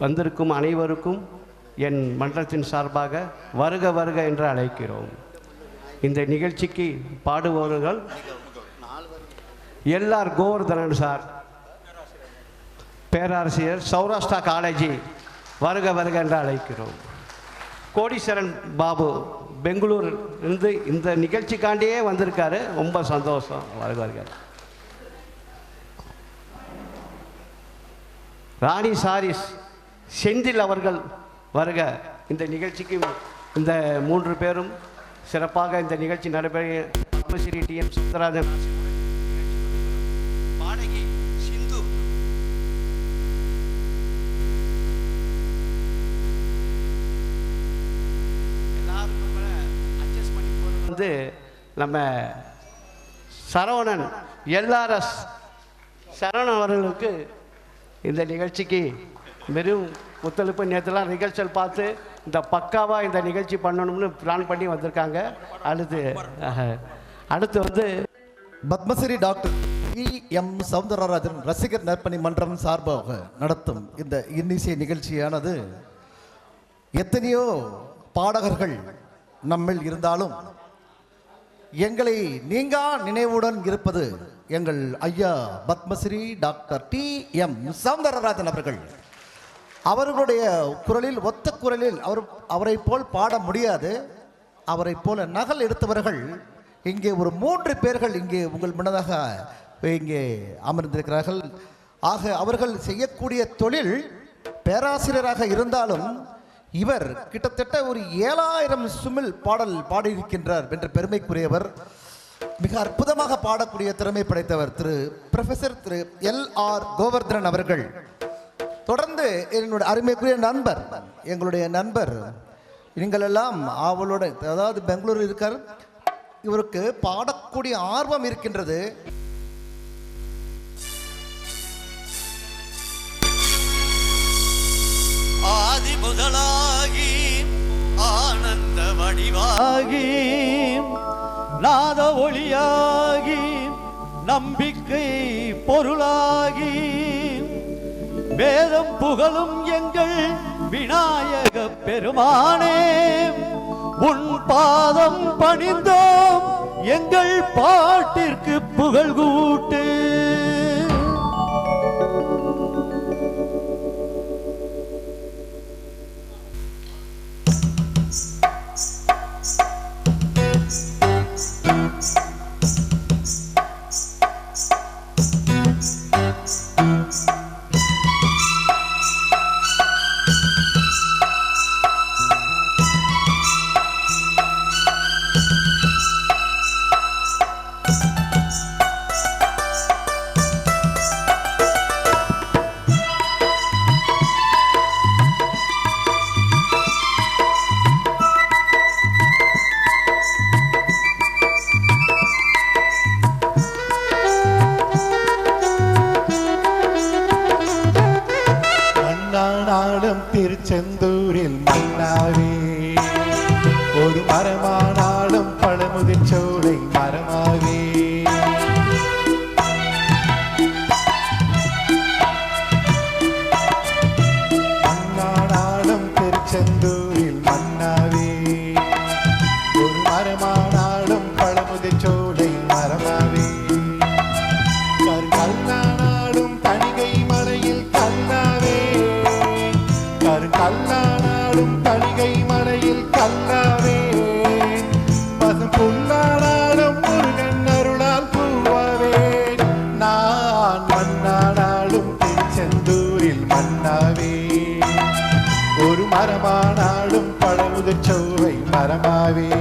வந்திருக்கும் அனைவருக்கும் என் மன்றத்தின் சார்பாக வருக வருக என்று அழைக்கிறோம். இந்த நிகழ்ச்சிக்கு பாடுபவர்கள் எல்ஆர் கோவர்தனன் சார், பேராசிரியர், சௌராஷ்டிரா காலேஜி, வருக வருக என்று அழைக்கிறோம். கோடீஸ்வரன் பாபு பெங்களூர் இருந்து இந்த நிகழ்ச்சிக்காண்டியே வந்திருக்காரு, ரொம்ப சந்தோஷம், வருக வருக. ராணி சாரிஸ் செந்தில் அவர்கள் வருக. இந்த நிகழ்ச்சிக்கு இந்த 3 பேரும் சிறப்பாக இந்த நிகழ்ச்சி நடைபெற பத்மஸ்ரீ டிஎம் சுந்தரராஜன், பாடகி சிந்து, எல்லாருக்கும் அட்ஜஸ்ட் பண்ணி போகிறது வந்து நம்ம சரவணன், எல்ஆர்எஸ் சரவணன் அவர்களுக்கு இந்த நிகழ்ச்சிக்கு வெறும் ஒத்துழைப்பு. நேற்றுலாம் ரிகர்சல் பார்த்து இந்த பக்காவாக இந்த நிகழ்ச்சி பண்ணணும்னு பிளான் பண்ணி வந்திருக்காங்க. அடுத்து வந்து பத்மஸ்ரீ டாக்டர் E.M. சௌந்தரராஜன் ரசிகர் நற்பணி மன்றம் சார்பாக நடத்தும் இந்த இன்னிசை நிகழ்ச்சியானது எத்தனையோ பாடகர்கள் நம்மில் இருந்தாலும் எங்களை நீங்கா நினைவுடன் இருப்பது எங்கள் ஐயா பத்மஸ்ரீ டாக்டர் T.M. சௌந்தரராஜன் அவர்கள். அவர்களுடைய குரலில், ஒத்த குரலில் அவரை போல் பாட முடியாது. அவரை போல நகல் எடுத்தவர்கள் இங்கே ஒரு 3 பேர்கள் இங்கே உங்கள் முன்னதாக இங்கே அமர்ந்திருக்கிறார்கள். ஆக அவர்கள் செய்யக்கூடிய தொழில் பேராசிரியராக இருந்தாலும் இவர் கிட்டத்தட்ட ஒரு 7000 சுமில் பாடல் பாடியிருக்கின்றார் என்ற பெருமைக்குரியவர். மிக அற்புதமாக பாடக்கூடிய திறமை படைத்தவர் ப்ரொஃபசர் திரு L.R. கோவர்தனன் அவர்கள். தொடர்ந்து என்னுடைய அருமைக்குரிய நண்பர், எங்களுடைய நண்பர், நீங்கள் எல்லாம் அவளோட, அதாவது பெங்களூர் இருக்கார், இவருக்கு பாடக்கூடிய ஆர்வம் இருக்கின்றது. ஆதி முதலாகி ஆனந்த வடிவாகி நாத ஒளியாகி நம்பிக்கை பொருளாகி வேதம் புகழும் எங்கள் விநாயக பெருமானே, உன் பாதம் பணிந்தோம் எங்கள் பாட்டிற்கு புகழ் கூட்டு. திருச்செந்தூரில் மன்னாவே ஒரு மரமானாலும் பழமுதிர் சோலை மரமாவே, மண்ணானாலும் திருச்செந்தூரில் மன்னாவே ஒரு மரமானாலும் பழமுதிர் சோலை மரமாவே, கல்லானாலும் தணிகை மலையில் கல்லாவே, கல்லானாலும் தணிகை மலையில் கல்லாவே, பசும் புல்லானாலும் முருகன் அருளால் பூவாவே, நான் மண்ணானாலும் திருச்செந்தூரில் மன்னாவே ஒரு மரமானாலும் பழமுதிர் சோலை மரமாவே.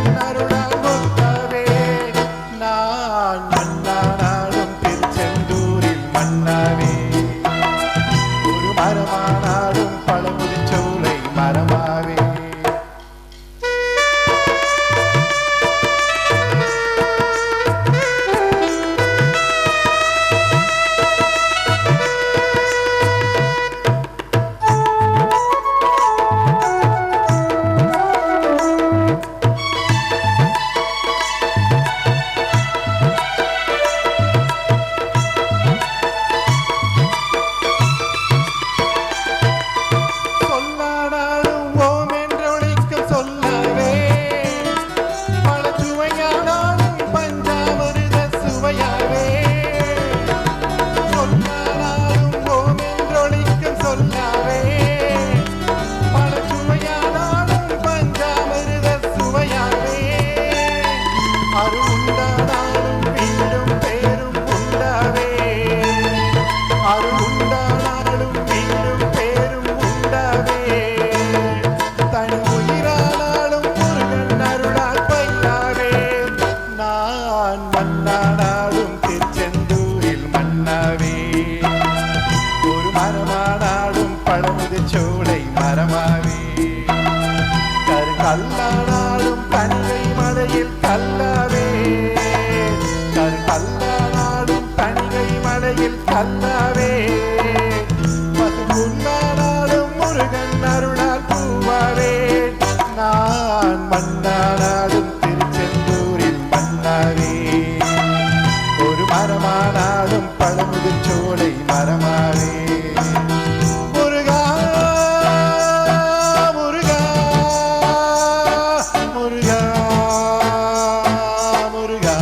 முருகன் அருளால் முத்தவே நான் மன்னானாலும் திருச்செந்தூரில் மன்னவே ஒரு மரமானாலும் பழமுதிர்ச்சோலை மரமாவே சொல்லானாலும் ஓம் என்றொழிக்கும் சொல்லவே பல சுவையானாலும் பஞ்சாமிர்த சுவையாவே சொல்லானாலும் ஓம் என்றொழிக்கும் சொல்லவே பல சுவையானாலும் பஞ்சாமிர்த சுவையாவே அருள் உண்டானாலும் வீடும் பேரும் உண்டாவே அருள் உண்டானாலும் வீடும் பேரும் உண்டாவே தனி உயிரானாலும் முருகன் அருளால் பயிலாவே நான் மன்னானாலும் திருச்செந்தூரில் மன்னாவே ஒரு மரமானாலும் பழமுதிர்ச்சோலை மரமாவே கல்லானாலும் தனிகை மலையில் கல்லாவே கல்லானாலும் தனிகை மலையில் கல்லாவே பசும்பொன்னானாலும் முருகன் அருளால் பூவாவே நான் மன்னானாலும் திருச்செந்தூரில் மன்னாவே ஒரு மரமானாலும் பழமுதிர்ச்சோலை மரமாவே முருகா முருகா முருகா முருகா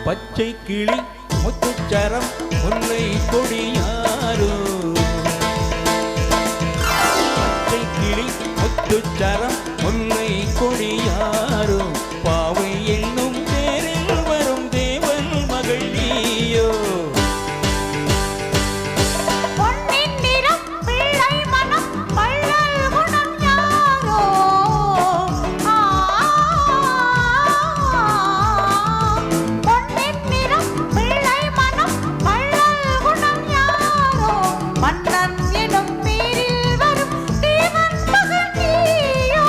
பச்சை கிளி முத்துச்சரம் முல்லை கொடியாரோ பச்சை கிளி முத்துச்சரம் முல்லை கொடியாரோ பாவை என்னும் பேரில் வரும் தேவன் மகள் நீயோ பொன்னின் நிறம் பிள்ளை மனம் வள்ளல் குணம் யாரோ பொன்னின் நிறம் பிள்ளை மனம் வள்ளல் குணம் யாரோ மன்னன் எனும் பேரில் வரும் தேவன் மகள் நீயோ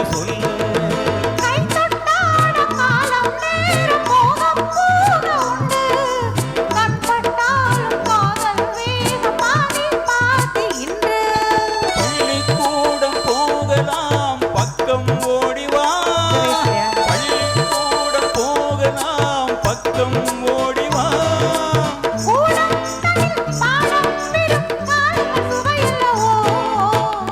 சொல்ல கை தொட்டாட காலம் நேரம் மோகம் போக உண்டு கண் பட்டாலும் காதல் வேகம் பாதி பாதி இன்று பள்ளிக்கூடம் போகலாம் பக்கம் ஓடிவா பள்ளிக்கூடம் போகலாம் பக்கம் ஓடிவா கூடம் தனில் பாடம் பெரும் காலம் சுவையில்லவோ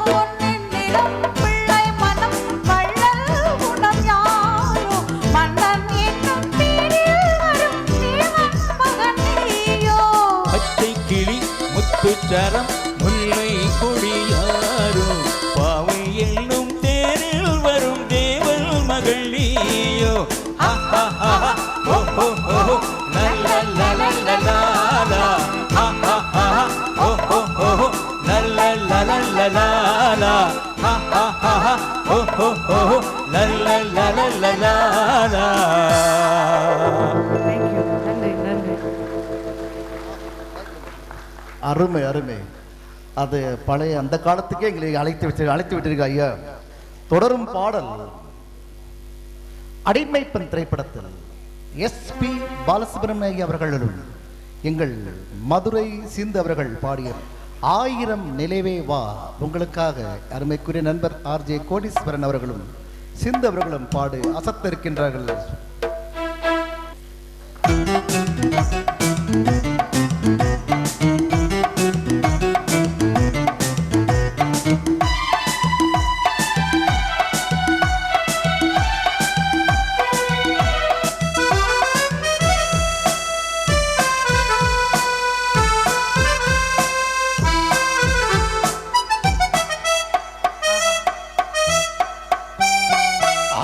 பொன்னின் நிறம் பிள்ளை மனம் வள்ளல் குணம் யாரோ மன்னன் என்னும் பேரில் வரும் தேவன் மகன் நீயோ பச்சை கிளி முத்துச்சரம் முல்லை கொடியாரோ பாவை என்னும் தேரில் வரும் தேவல் மகள் நீயோ ஹா ஹா ஹா ஹா. ஓ ஓ ஓ ஓ. லா லா லா லா லா லா லா. ஹா ஹா ஹா ஹா. ஓ ஓ ஓ ஓ. லா லா லா லா லா லா லா. ஹா ஹா ஹா ஹா. ஓ ஓ ஓ ஓ. லா லா லா லா லா லா லா. அருமை அருமை. அது பழைய அந்த காலத்துக்கே எங்களை அழைத்து விட்டிருக்க ஐயா. தொடரும் பாடல் அடிமைப்பெண் திரைப்படத்தில் எஸ்பி பாலசுப்ரமணிய அவர்களும் எங்கள் மதுரை சிந்து அவர்கள் பாடிய 1000 நிலைவே வா உங்களுக்காக அருமைக்குரிய நண்பர் ஆர்ஜே கோடீஸ்வரன் அவர்களும் சிந்து அவர்களும் பாடு அசத்த இருக்கின்றார்கள்.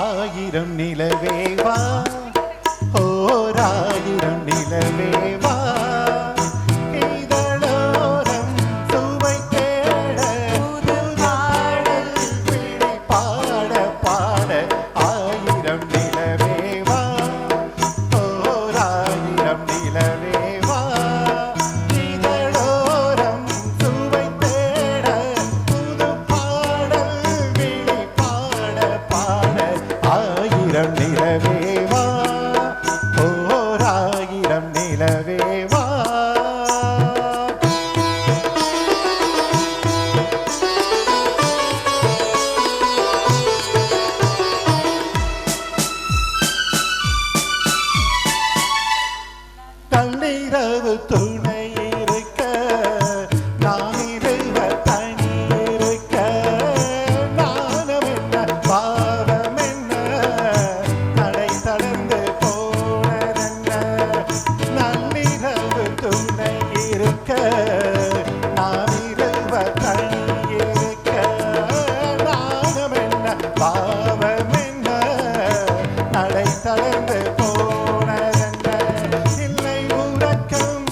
ஆயிரம் நிலவே வா ஓராயிரம் நிலவே வா இதழோரம் சுவை தேட புதுநாடல் விழி பாட பாட ஆயிரம் நிலவே வா ஓராயிரம் நிலவே வா இதழோரம் சுவை தேட புது பாடல் விழி பாட பாட ஆயிரம் நிலவே வா ஓராயிரம் நிலவே வா கண்ணீரவு துணை இருக்க நான் இருவ தனி இருக்க நாணம் என்ன பாவம் என்ன நடை தளர்ந்து போனதென்ன நள்ளிரவு துணை இருக்க நான் இருவ தனி இருக்க நாணம் என்ன பாவம் என்ன நடை தளர்ந்து போனதென்ன இல்லை உறக்கம்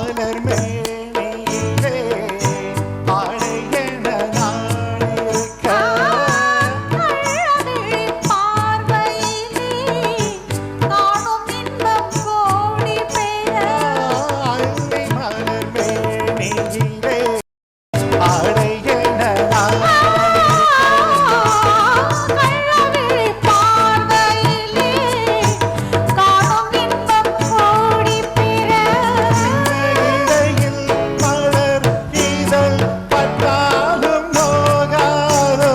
மலர் மேனியிலே ஆடையென நான் இருக்க அழகை பார்வையிலே காணும் இன்பம் கோடி பெற அள்ளி மலர் மேனியிலே ஆடையென நான் அழகை பார்வையிலே காணும் இன்பம் கோடி பெற இடையில் மலர் இதழ் பட்டாலும் நோகாதோ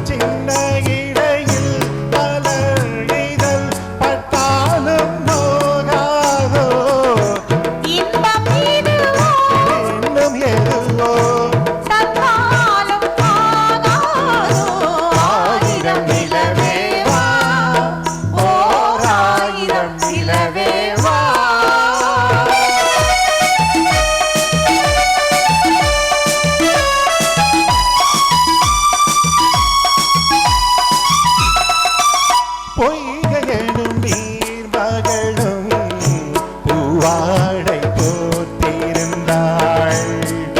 சின்ன இடையில் மலர் இதழ் பட்டாலும் நோகாதோ இன்பம் இதுவோ இன்னும் எதுவோ தன்னாலும் ஆகாதோ ஆயிரம் நிலவே வா ஓர் ஆயிரம் நிலவே வா பொய்கையெனும் நீர் மகளும் பூவாடை போத்திருந்தாள்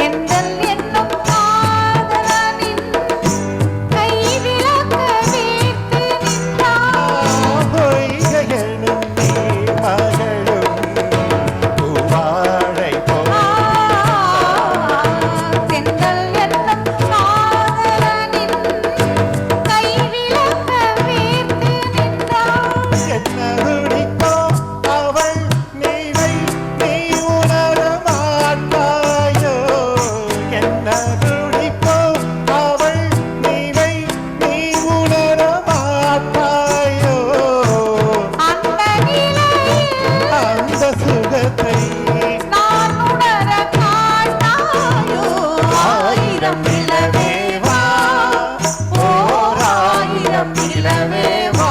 எந்தல் என்னும் காதலனின் கை விளக்க வீட்டு நின்றாள் பொய்கையெனும் நீர் மகளும் பூவாடை எந்தல் என்னும் காதலனின் கை விளக்க வீட்டு நின்றாள் என்னருடிக்கோ அவள் நீவை நீ உணர மாட்டாயோ என்னருடிக்கோ அவள் நீவை நீ உணர மாட்டாயோ அந்த நிலையில் அந்த சுகத்தை நான் உணர காட்டாயோ ஆயிரம் நிலவே வா ஓர் ஆயிரம் நிலவே வா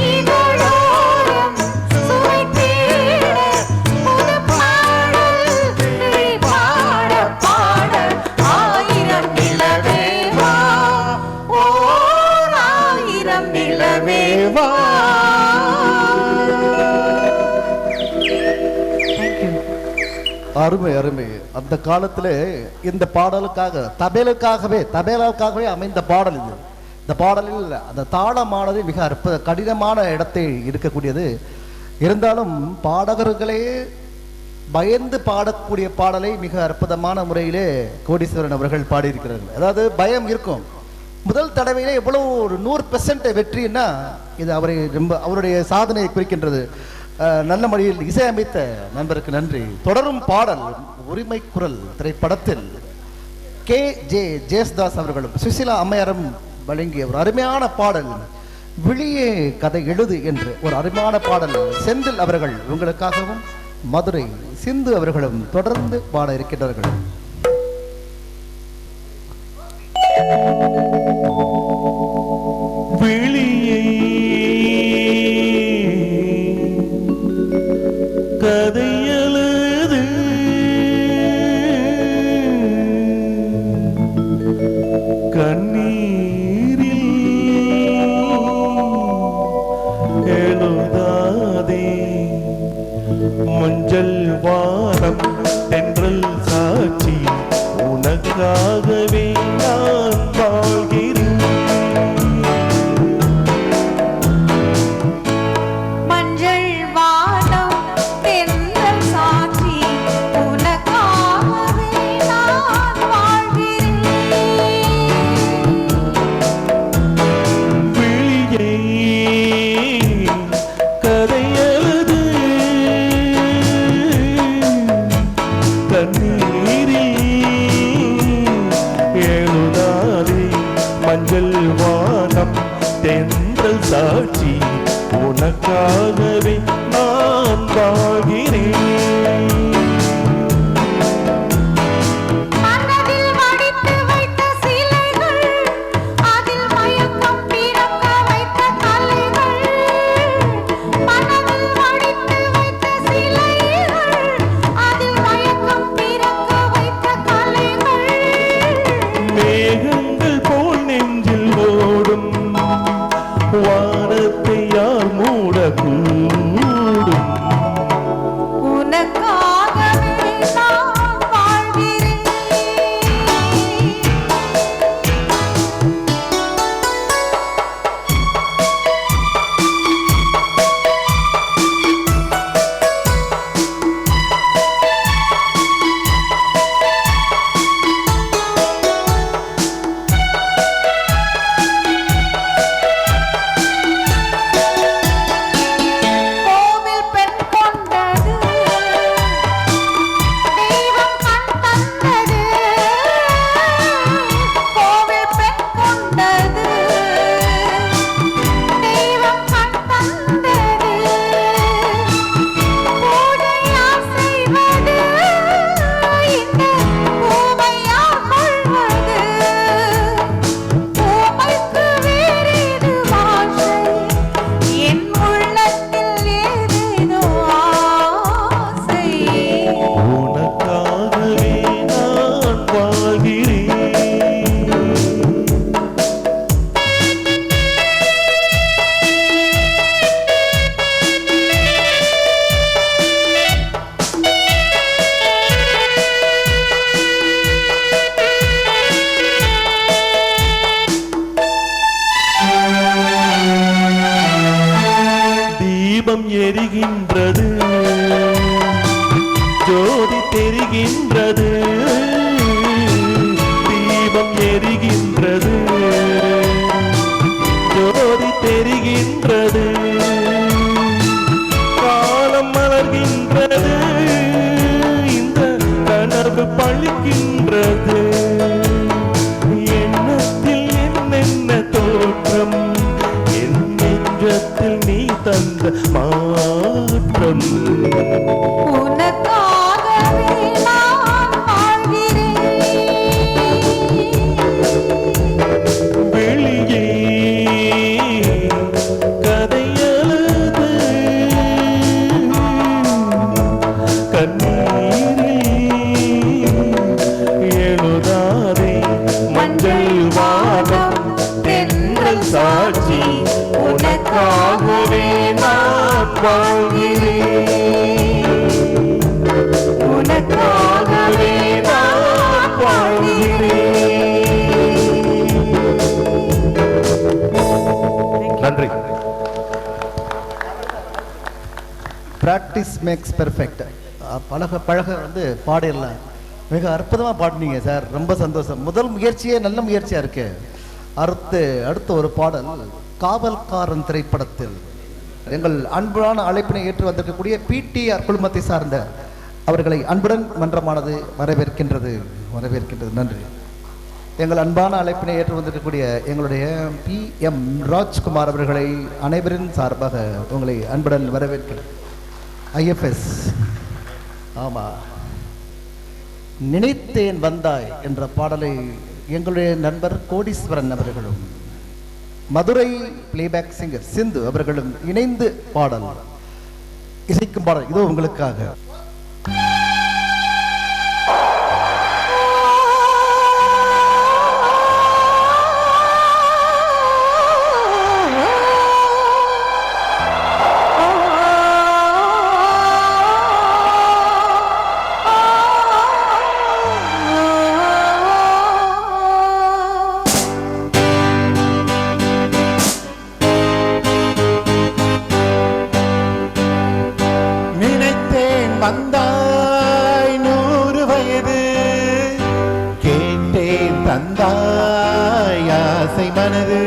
இதழோரம் சுவை தேட புது பாடல் நீ பாட பாட ஆயிரம் நிலவே வா ஓர் ஆயிரம் நிலவே வா. அருமை அருமை. அந்த காலத்தில் இந்த பாடலுக்காக தபேலாவுக்காகவே அமைந்த பாடல் இது. இந்த பாடலில் அந்த தாளமானது மிக கடினமான இடத்தை இருக்கக்கூடியது. இருந்தாலும் பாடகர்களே பயந்து பாடக்கூடிய பாடலை மிக அற்புதமான முறையிலே கோடீஸ்வரன் அவர்கள் பாடியிருக்கிறார்கள். அதாவது பயம் இருக்கும். முதல் தடவையிலே எவ்வளவு ஒரு 100% வெற்றின்னா இது அவருடைய சாதனையை குறிக்கின்றது. நல்ல முறையில் இசையமைத்த நண்பருக்கு நன்றி. தொடரும் பாடல் உரிமை குரல் திரைப்படத்தில் K.J. ஜெயசுதாஸ் அவர்களும் சுசிலா அம்மையாரும் வழங்கிய ஒரு அருமையான பாடல் விழியே கதை எழுது என்று ஒரு அருமையான பாடல் செந்தில் அவர்கள் உங்களுக்காகவும் மதுரை சிந்து அவர்களும் தொடர்ந்து பாட இருக்கின்றார்கள். விழியை கதையெழுது கண்ணீரில் எழுதாதே மஞ்சள் வானம் தென்றல் சாட்சி உனக்காகவே நான் வாழ்கிறேன். மஞ்சள் வானம் தென்றல் சாட்சி உனக்காகவே நான் வாழ்கிறேன். விழியை கதையெழுது கண்ணீரில் எழுதாதே மஞ்சள் வானம் தென்றல் சாட்சி உனக்காகவே நான் வாழ்கிறேன். மனதில் வடித்து வைத்த சிலைகள் அதில் மயக்கம் பிறக்க வைத்த கலைகள் மனதில் தெரிகின்றது, ஜோதி தெரிகின்றது, தீபம் எரிகின்றது, ஜோதி தெரிகின்றது, காலம் மலர்கின்றது, இந்த கனவு பழிக்கின்றது. எண்ணத்தில் என்னென்ன தோற்றம், என் நெஞ்சத்தில் நீ தந்த மாற்றம். உனக்காகவே நான் வாழ்கிறேன். வெளியே கதையழுது, கண்ணீரில் எழுதாதே மஞ்சள் வானம் தென்றல் சாட்சி. உனக்காகவே நான் வாழ்கிறேன், உனக்காகவே நான் வாழ்கிறேன். நன்றி. Practice makes perfect. பழக பழக வந்து பாடிடலாம். மிக அற்புதமாக பாடினீங்க சார், ரொம்ப சந்தோஷம். முதல் முயற்சியே நல்ல முயற்சியாக இருக்கு. அடுத்த ஒரு பாடல் காவல்காரன் திரைப்படத்தில் எங்கள் அன்பான அழைப்பினை ஏற்று வந்திருக்கக்கூடிய PTR குழுமத்தை சார்ந்த அவர்களை அன்புடன் மன்றமானது வரவேற்கின்றது. நன்றி. எங்கள் அன்பான அழைப்பினை ஏற்று வந்திருக்கக்கூடிய எங்களுடைய PM ராஜ்குமார் அவர்களை அனைவரின் சார்பாக உங்களை அன்புடன் வரவேற்கிறேன். IFS. ஆமாம், நினைத்தேன் வந்தாய் என்ற பாடலை எங்களுடைய நண்பர் கோடீஸ்வரன் அவர்களும் மதுரை பிளேபேக் சிங்கர் சிந்து அவர்களும் இணைந்து பாடல் இசைக்கும் பாடல் இதோ உங்களுக்காக. வந்தாய் 100 வயது, கேட்டேன் தந்தாய் ஆசை மனது.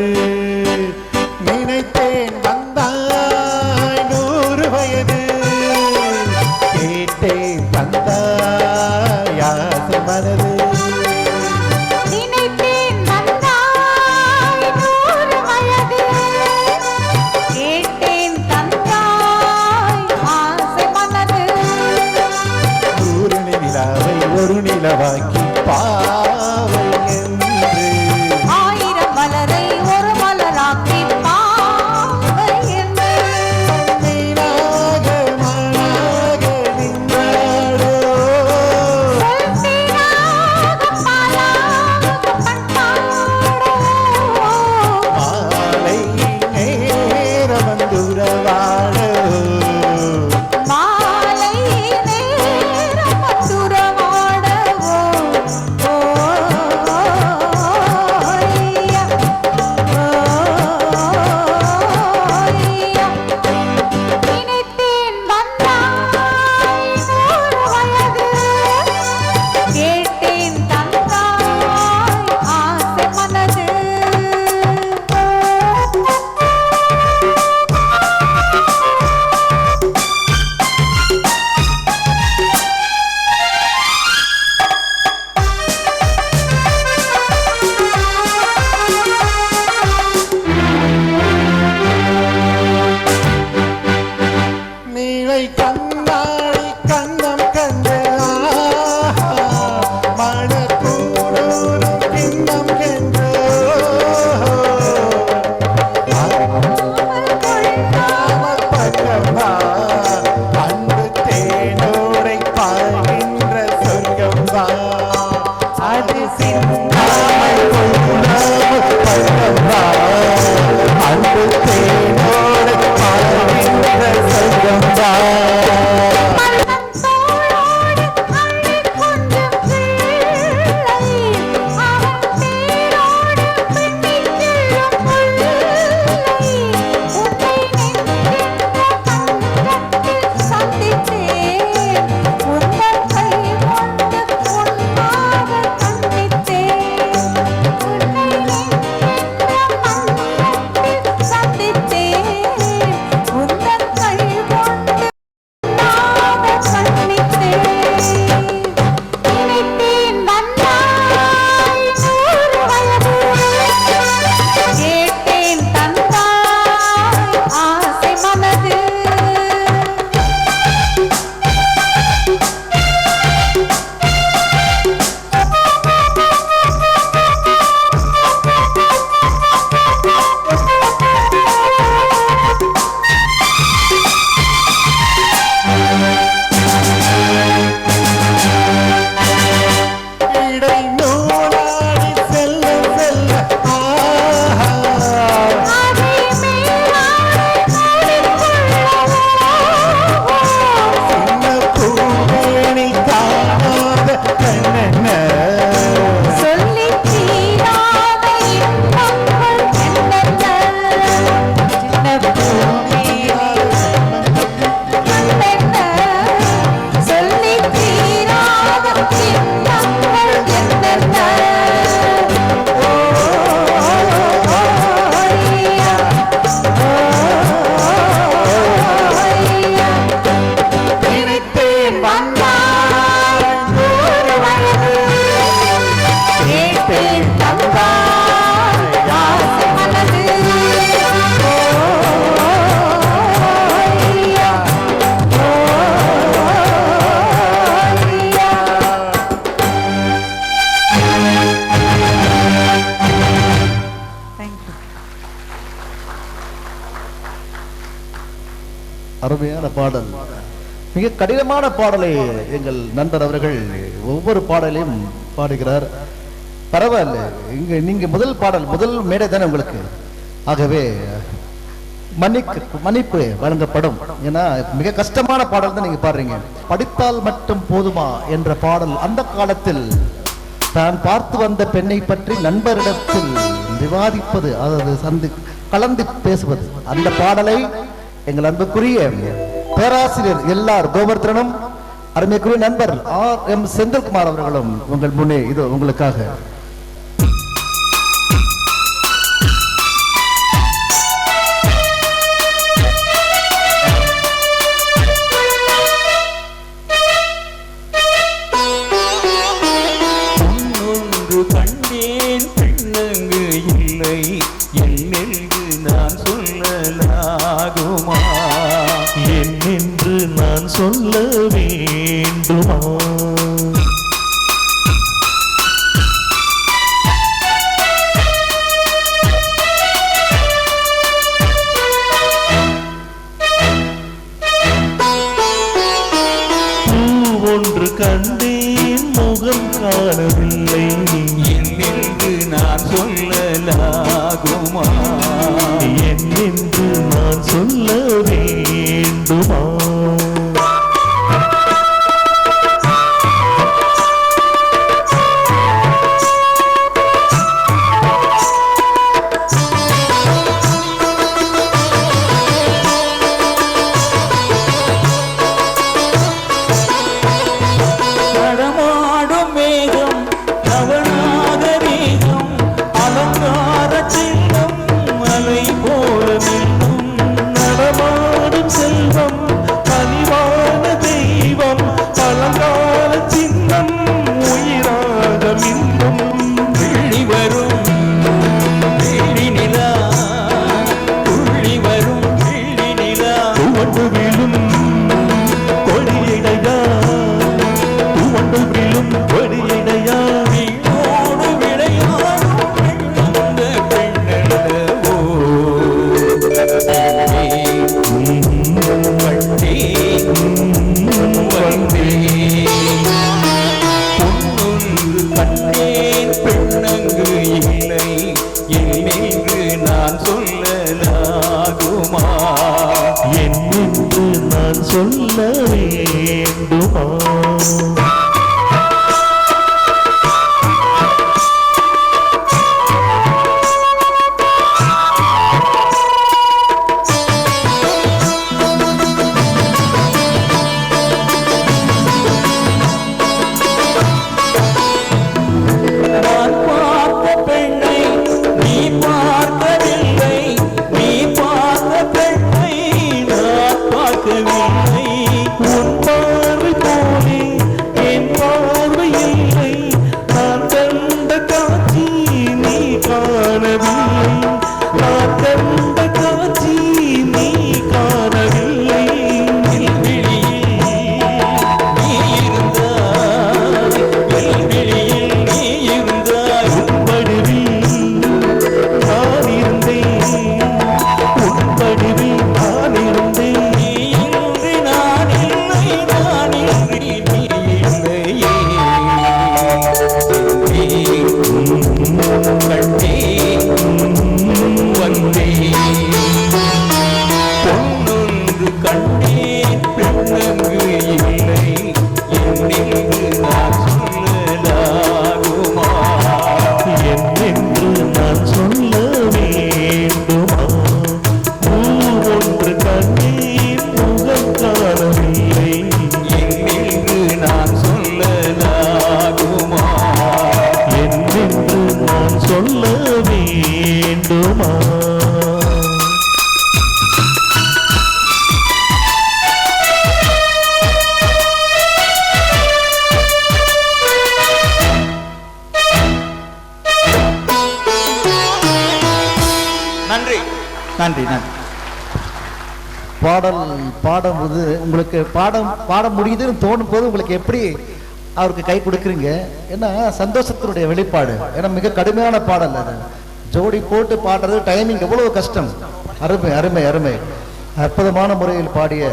நினைத்தேன் வந்தாய் 100 வயது, கேட்டேன் தந்தாய் ஆசை மனது. நினைத்தேன் வந்தாய் 100 வயது, கேட்டேன் தந்தாய் ஆசை மனது. நிலாவை ஒரு நிலவாக்கி பாவை என்று, 1000 மலரை ஒரு மலராக்கி பாவை என்று. நீனாக மனாக நின்றாடோ, செல்வீராக பாலாக பண்பாடோ. மாலை நேரம் வந்துறவாடோ, மாலை நேரம் மதுரவாடவோ. ஓய்யா, ஓய்யா. நினைத்தேன் வந்தாய் 100 வயது, கேட்டேன் தந்தாய் ஆசை மனது. நீளை கண்ணாடி கண்ணம் கண்டு, மணக்கூடூரும் கிண்ணம் கண்டு, காவல் பக்கமா அன்பு தேனோடை பாய்கின்ற சொர்க்கமா, அது சிந்தாமல் கொள்ளாமல் பக்கமா அன்பு தேனோடை பாய்கின்ற சொர்க்கமா. பாடல், மிக கடினமான பாடலை எங்கள் நண்பர் அவர்கள் ஒவ்வொரு பாடலையும் பாடுகிறார். பரவாயில்ல, இங்க நீங்க முதல் பாடல், முதல் மேடை தானே உங்களுக்கு, ஆகவே மன்னிப்பு வழங்கப்படும். ஏன்னா மிக கஷ்டமான பாடல் தான் நீங்க பாடுறீங்க. படித்தால் மட்டும் போதுமா என்ற பாடல், அந்த காலத்தில் தான் பார்த்து வந்த பெண்ணை பற்றி நண்பரிடத்தில் விவாதிப்பது, அதாவது கலந்து பேசுவது, அந்த பாடலை எங்கள் அன்புக்குரிய பேராசிரியர் எல்லார் கோவர்தனும் அருமைக்குரிய நண்பர் R.M. செந்தில்குமார் அவர்களும் உங்கள் முன்னே இது உங்களுக்காக. கண்டேன் பெண்ணங்கு இல்லை என்னென்று நான் சொல்லலாகுமா, என்னென்று நான் சொல்ல வேண்டுமா, ஒன்று கண்டேன் முகம் காணவில்லை என்னென்று நான் சொல்லலாகுமா, என்னென்று நான் சொல்ல வேண்டுமா, நடமாடும் மேகம் தவறாத மேகம் அலங்கார சின்னம் அலை போல மின்னும், நடமாடும் செல்வம் கனிவான தெய்வம் பழங்கால சின்னம் உயிராக மின்னும், துள்ளி வரும் வெள்ளி நிலா, துள்ளி வரும் வெள்ளி நிலா, துவண்டு விழும் கொடியடையா, துவண்டு விழும் கொடியடையா, வீணோடு விளையாடும் பெண்ணந்த பெண்ணல்லவோ, பொன்னொன்று கண்டேன் பெண்ணங்கு இல்லை என்னென்று நான் சொல்லலாகுமா, என்னென்று நான் சொல்ல வேண்டுமா, நான் பார்த்த பெண்ணை நீ பார்க்கவில்லை, நீ பார்த்த பெண்ணை நான் பார்க்கவில்லை, உன் பார்வை போலே என் பார்வை இல்லை, நான் கண்ட காட்சி நீ காணவில்லை, நான் கண்ட காட்சி நீ காணவில்லை, விழியில் நீ இருந்தாய், விழியில் நீ இருந்தாய், உன்படிவில் நான் இருந்தேன், உன்படிவில் நான் இருந்தேன், நீ இன்றி நான் இல்லை, நான் இன்றி நீ இல்லையே, கண்டேன் வந்தேன், பொன்னொன்று கண்டேன் பெண்ணங்கு இல்லை என்னென்று நான் சொல்லலாகுமா, என்னென்று நான் சொல்ல வேண்டுமா, ஒன்று கண்ணீர் முகம் காணவில்லை, என்னென்று நான் சொல்லலாகுமா, என்னென்று நான் சொல்ல வேண்டுமா. நன்றி நன்றி நன்றி. பாடும்போது உங்களுக்கு பாட முடியுதுன்னு தோணும் போது உங்களுக்கு எப்படி அவருக்கு கை கொடுக்குறீங்க? ஏன்னா சந்தோஷத்தினுடைய வெளிப்பாடு. ஏன்னா மிக கடுமையான பாடல் அது, ஜோடி போட்டு பாடுறது டைமிங் எவ்வளவு கஷ்டம். அருமை அருமை அருமை, அற்புதமான முறையில் பாடிய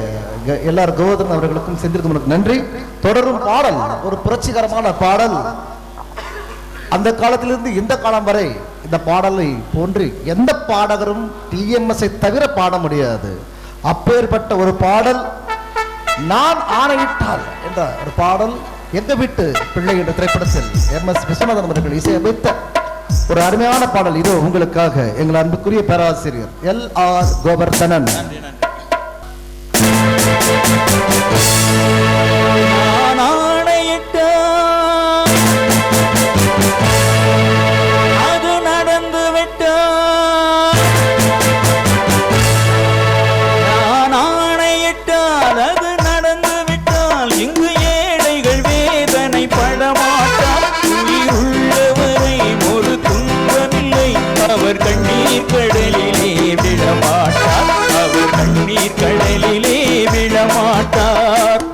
எல்லார் கோவர்தன் அவர்களுக்கும் செந்திருக்கும் நன்றி. தொடரும் பாடல் ஒரு புரட்சிகரமான பாடல். அந்த காலத்திலிருந்து இந்த காலம் வரை இந்த பாடலை போன்று எந்த பாடகரும் டிஎம்எஸ்ஐ தவிர பாட முடியாது. அப்பேற்பட்ட ஒரு பாடல் நான் ஆணையிட்டால் என்ற ஒரு பாடல் எங்க வீட்டு பிள்ளை என்ற திரைப்படத்தில் எம்எஸ் விஸ்வநாதன் அவர்கள் இசையமைத்த ஒரு அருமையான பாடல். இதோ உங்களுக்காக எங்கள் அன்புக்குரிய பேராசிரியர் LR கோவர்தனன். அது நடந்து விட்டால் இங்கு ஏழைகள் வேதனை படமாட்டார். உயிருள்ளவரை ஒரு துன்பமில்லை, அவர் கண்ணீர் கடலிலே விழமாட்டார். அவர் கண்ணீர் கடலிலே விழமாட்டார்.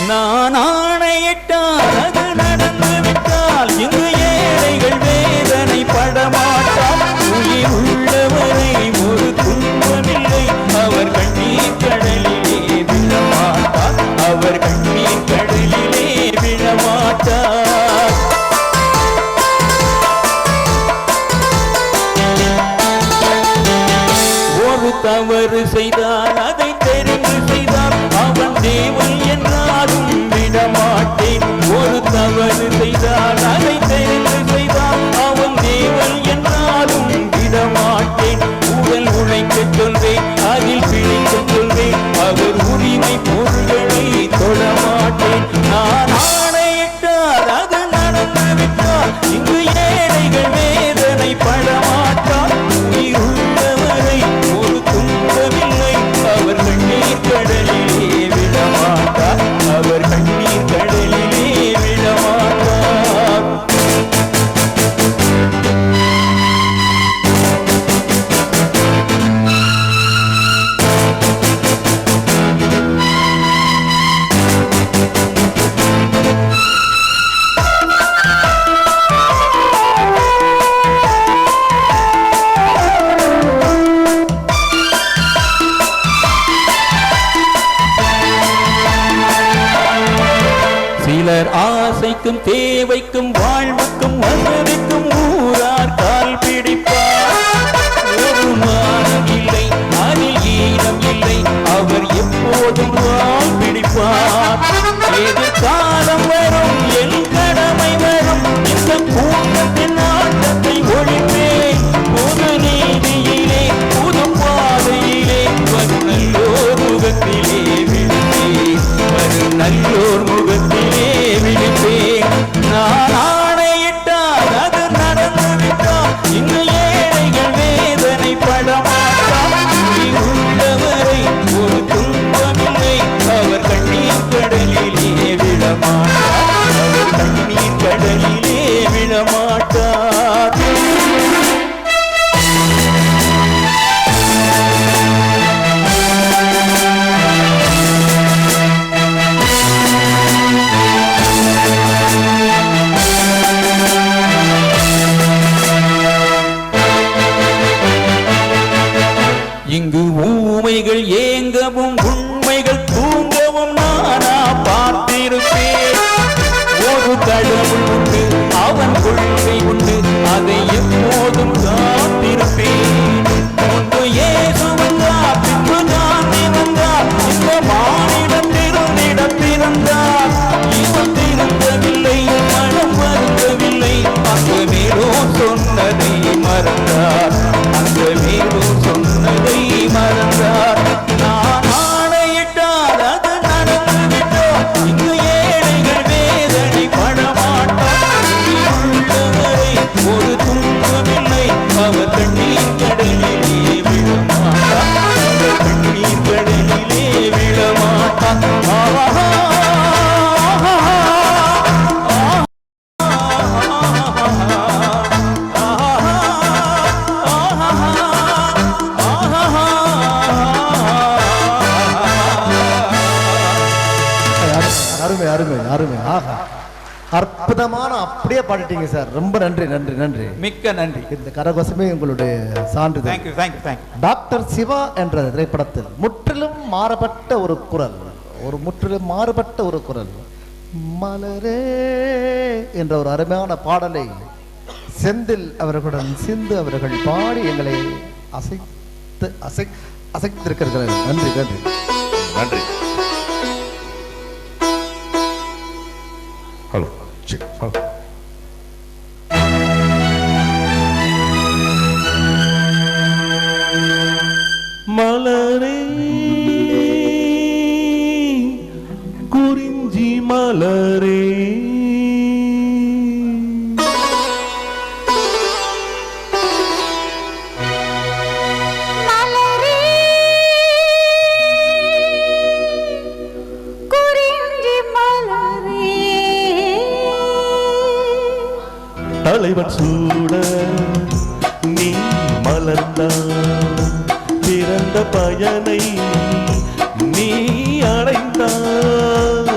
நான் ஆணையிட்டால் அது நடந்து விட்டால் இங்கு ஏழைகள் வேதனை படமாட்டார். உயிர் உள்ளவரை ஒரு துன்பமில்லை, அவர் கண்ணீர் கடலிலே விழமாட்டார். அவர் கண்ணீர் கடலிலே விழமாட்டார். ஒரு தவறு செய்தால் அதை தெரிந்து செய்தால் அவன் தேவன் என்றாலும் விடமாட்டேன். ஒரு தவறு செய்தால் அதை தெரிந்து செய்தால் அவன் தேவன் என்றாலும் விடமாட்டேன். உடல் உழைக்கச் சொல்வேன், அதில் பிழைக்கச் சொல்வேன், அவர் உரிமை பொருள்களை தொடமாட்டேன். நான் ஆணையிட்டால் அது நடந்து விட்டால் இங்கு ஏழைகள் வேதனை படமாட்டார். உயிர் உள்ளவரை ஒரு துன்பமில்லை, அவர் கண்ணீர் கடலிலே விழமாட்டார். அவர் கண்ணீர் கடலிலே விழமாட்டார். சிலர் ஆசைக்கும் தேவைக்கும் வாழ்வுக்கும் வசதிக்கும் ஊரார் கால் பிடிப்பார். ஒரு மானம் இல்லை, அதில் ஈனம் இல்லை, அவர் எப்போதும் வால் பிடிப்பார். எதிர்காலம் வரும், என் கடமை வரும், இந்த கூட்டத்தின் ஆட்டத்தை ஒழிப்பேன். புது நீதியிலே புது பாதையிலே வரும் நல்லோர் முகத்திலே விழிப்பேன். வரும் நல்லோர் முகத்திலே விழிப்பேன். நான் ஆணையிட்டால் அது நடந்து விட்டால் இங்கு ஏழைகள் வேதனை படமாட்டார். உள்ளவரை ஒரு துன்பமில்லை, அவர் கண்ணீர் கடலிலே விழமாட்டார். அவர் கண்ணீர் கடலிலே விழமாட்டார். இங்கு ஊமைகள் ஏங்கவும் உண்மைகள் தூங்கவும் நானா பார்த்திருப்பேன். ஒரு கடவுள் உண்டு, அவன் கொள்கை உண்டு, அதை எப்போதும் காத்திருப்பேன். முன்பு இயேசு வந்தார், பின்பு காந்தி வந்தார், இந்த மானிடம் பிறந்தார். இவன் திருந்தவில்லை, மனம் வருந்தவில்லை, அந்த மேலோ சொன்னதை மறந்தார். அந்த மேலோ சொன்னதை மறந்தார். நான் ஆணையிட்டால் அது நடந்து விட்டால் இங்கு ஏழைகள் வேதனை படமாட்டார். உள்ளவரை ஒரு துன்பமில்லை, அவர் கண்ணீர் கடலிலே விழமாட்டார். அவர் கண்ணீர் கடலிலே விழமாட்டார். அருமை அருமை அருமை. ஆஹா, அற்புதமான அப்படியே பாடிட்டீங்க சார். ரொம்ப நன்றி நன்றி நன்றி. மிக்க நன்றி. இந்த கரகோஷமே உங்களுடைய சான்றிதழ். Thank you thank you thank you. Doctor Siva என்ற திரைப்படத்தில் முற்றிலும் மாறுபட்ட ஒரு குரல், முற்றிலும் மாறுபட்ட ஒரு குரல், மலரே என்ற ஒரு அருமையான பாடலை செந்தில் அவர்களுடன் சிந்து அவர்கள் பாடி எங்களை அசைத்திருக்கிறார்கள். நன்றி நன்றி நன்றி. Hello hello. மலரே குறிஞ்சி மலரே மலரே குறிஞ்சி மலரே தலைவன் சூட நீ மலர்ந்தாய், பிறந்த பயனை நீ அடைந்தாய்.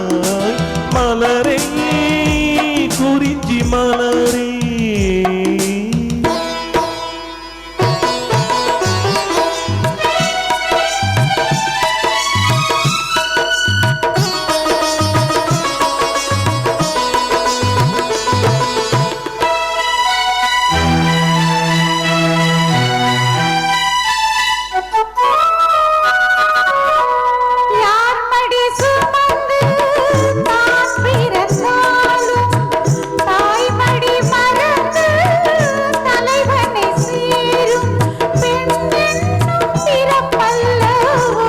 மலரே குறிஞ்சி மலரே. யார் மடி சுமந்து தான் பிறந்தாலும் தாய் மடி மறந்து தலைவனை சேரும் பெண்ணென்னும் பிறப்பல்லவோ.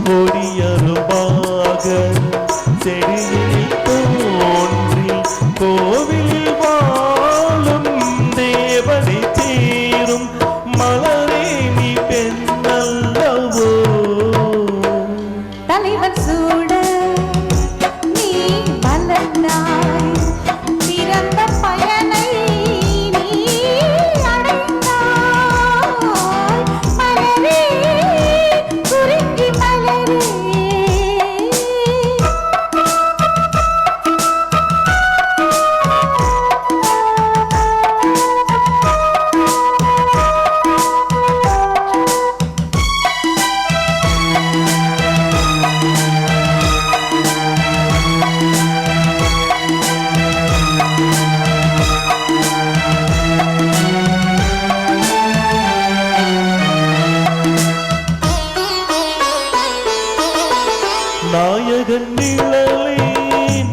கொடியருபாக செடியில் தோன்றி கோவில் வாழும் தேவனை சேரும் மலரே நீ பெண்ணல்லவோ. தலைவன் சூட நீ மலர்ந்தாய், பிறந்த பயனை நீ அடைந்தாய். மலரே குறிஞ்சி மலரே. நாயகன் நிழலே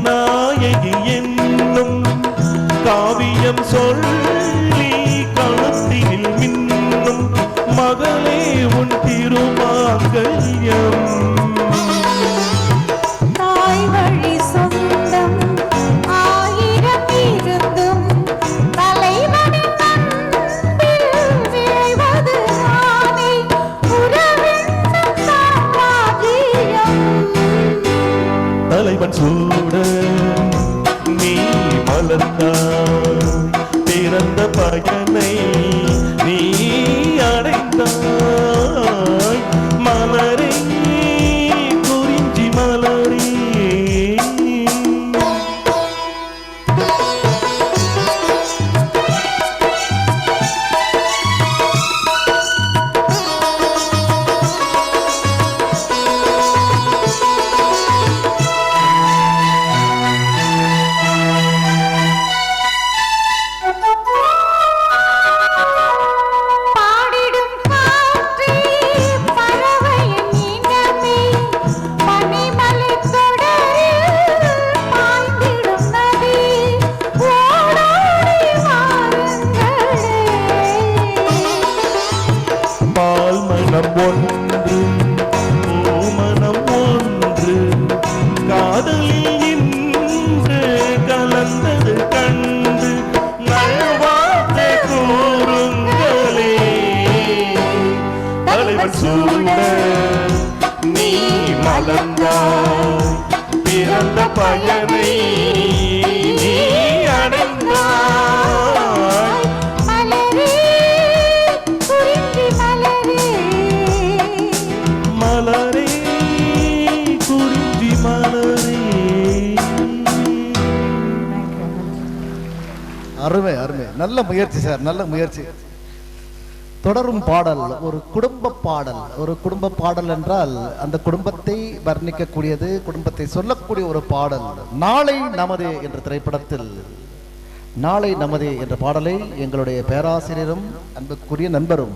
நாயகி என்னும் காவியம் சொல்லி களத்தினில் மின்னும் மகளே உன் திருமாங்கல்யம். தாய் வழி சொந்தம் ஆயிரம் இருந்தும் தலைவனின் அன்பில் விளைவது நானே உறவென்னும் சாம்ராஜ்யம். தலைவன் சூட நீ மலர்ந்தாய், பிறந்த பயனை நீ அடைந்தாய். மலரே குறிஞ்சி மலரே. பாடிடும் காற்றே பறவையின் இனமே, பனிமலைத் தொடரில் பாய்ந்திடும் நதி, ஓடோடி வாருங்களே. பால் மனம் ஒன்று பூமணம் ஒன்று காதலில் இன்று கலந்தது கண்டு நல்வாழ்த்தை கூறுங்களே. தலைவன் சூட நீ மலர்ந்தாய், பிறந்த பயனை நீ அடைந்தாய். மலரே குறிஞ்சி மலரே. மலரே குறிஞ்சி மலரே. நல்ல முயற்சி சார், நல்ல முயற்சி. தொடரும் பாடல் ஒரு குடும்ப பாடல். ஒரு குடும்ப பாடல் என்றால் அந்த குடும்பத்தை வர்ணிக்கக்கூடியது, குடும்பத்தை சொல்லக்கூடிய ஒரு பாடல். நாளை நமதே என்ற திரைப்படத்தில் நாளை நமதே என்ற பாடலை எங்களுடைய பேராசிரியரும் அன்புக்குரிய நண்பரும்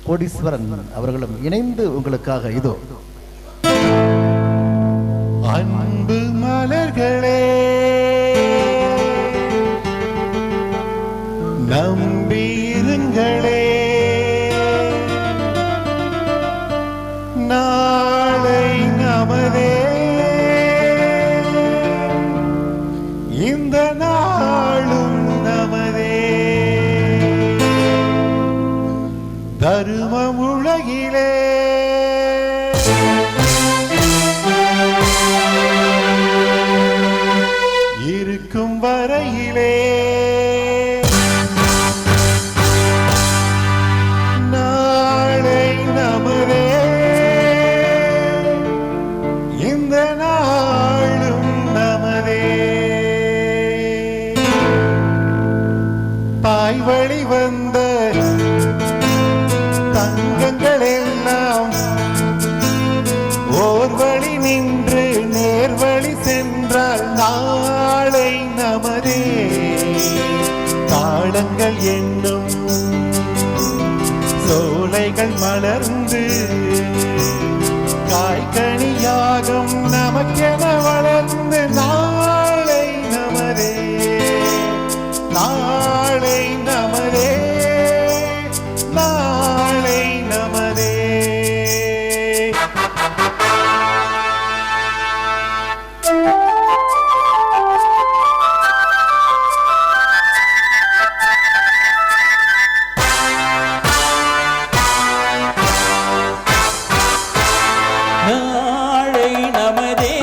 கோடீஸ்வரன் அவர்களும் இணைந்து உங்களுக்காக இதோ. அன்பு மலர்களே நம்பியிருங்களே, நாளை நமதே, இந்த நாளும் நமதே. தருமம் உலகிலே இருக்கும் வரையிலே நாளை நமதே, இந்த நாளும் நமதே. தாய் வழி வந்த தங்கங்கள் எல்லாம் ஓர் வழி நின்று நேர்வழி சென்றால் நாளை நமதே. தாளங்கள் என்னும் சோலைகள் மலர்ந்து காய்கனியாகும் நமக்கென வளர்ந்து நாளை நமதே, நாளை நமதே, நாளை நமதே. நாளை நமதே,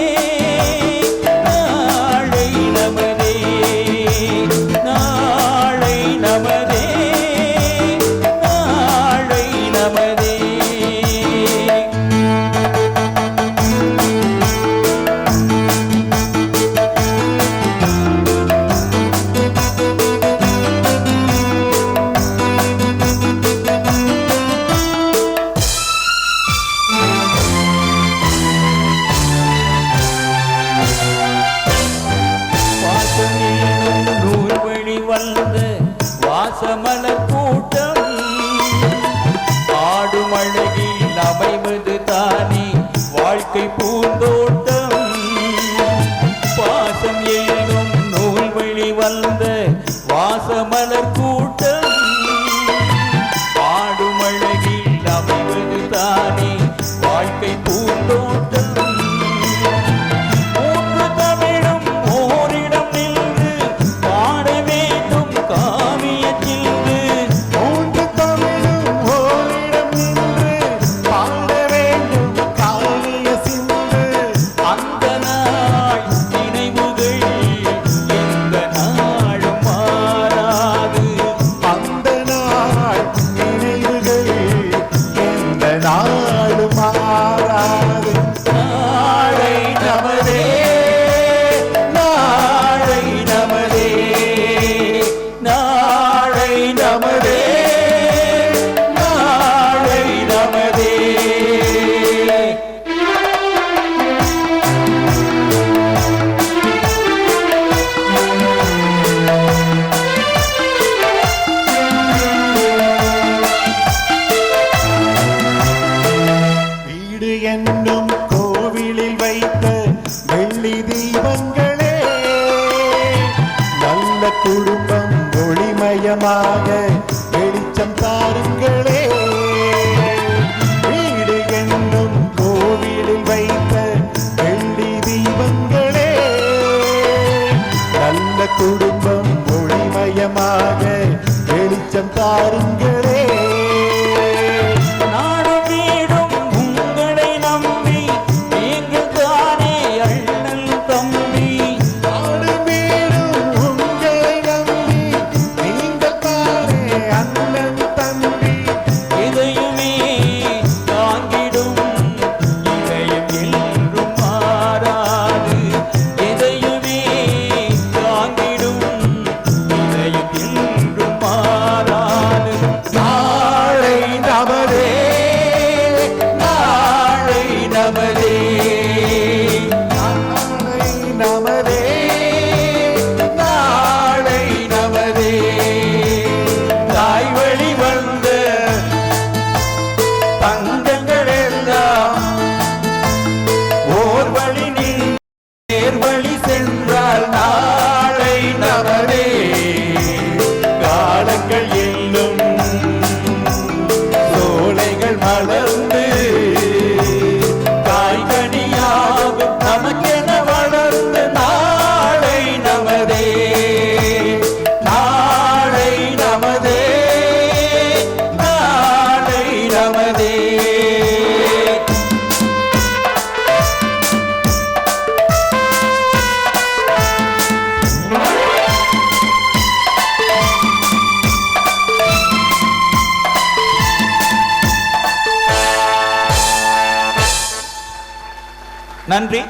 நாளை நமதே, நாளை நமதே, நாளை நமதே. வாசம் என்னும் நூல் வழி வந்த வாசமலர் கூட்டம் ஆடும் அழகில் அமைவது தானே வாழ்க்கை பூந்தோட்டம். பாசம் என்னும் நூல் வழி வந்த வாசமலர் கூட்டம் ஆடும் அழகில் அமைவது தானே வாழ்க்கை பூந்தோட்டம். மூன்று தமிழும் ஓரிடம் நின்று பாட வேண்டும் காவியத்தில்கு. மூன்று தமிழும் ஓரிடம் நின்று பாட வேண்டும் காவிய சிந்து. அந்த நாள் நினைவுகள் எந்த நாளும் மாறாது. அந்த நாள் நினைவுகள் எந்த நாளும் மாறாது. நாளை நமதே, நாளை நமதே, நாளை நமதே, நாளை நமதே. வீடு என்னும் கோவிலில் வைத்த வெள்ளி தீபங்களே, நல்ல குடும்பம் ஒளிமயமாக வெளிச்சம் தாருங்களே. வீடு என்னும் கோவிலில் வைத்த வெள்ளி தீபங்களே, நல்ல குடும்பம் ஒளிமயமாக வெளிச்சம் தாருங்களே. நாடும் வீடும் உங்களை நம்பி நீங்கள் தானே அண்ணன் தம்பி. நாடு வீடும் உங்களை நம்பி நீங்கள் தானே அண்ணன் தம்பி. இதையுமே தாங்கிடும் இதயம் என்றும் மாறாது. இதையுமே தாங்கிடும் இதயம் என்றும் நன்றி.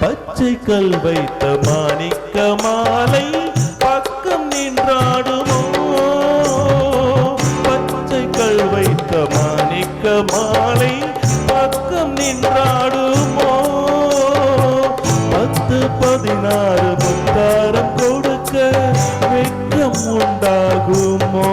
பச்சைக்கல் வைத்த மாணிக்க மாலை பக்கம் நின்றாடுமோ, பச்சைக்கல் வைத்த மாணிக்க மாலை பக்கம் நின்றாடுமோ, 10-16 முத்தாரம் கொடுக்க வெட்கம் உண்டாகுமோ?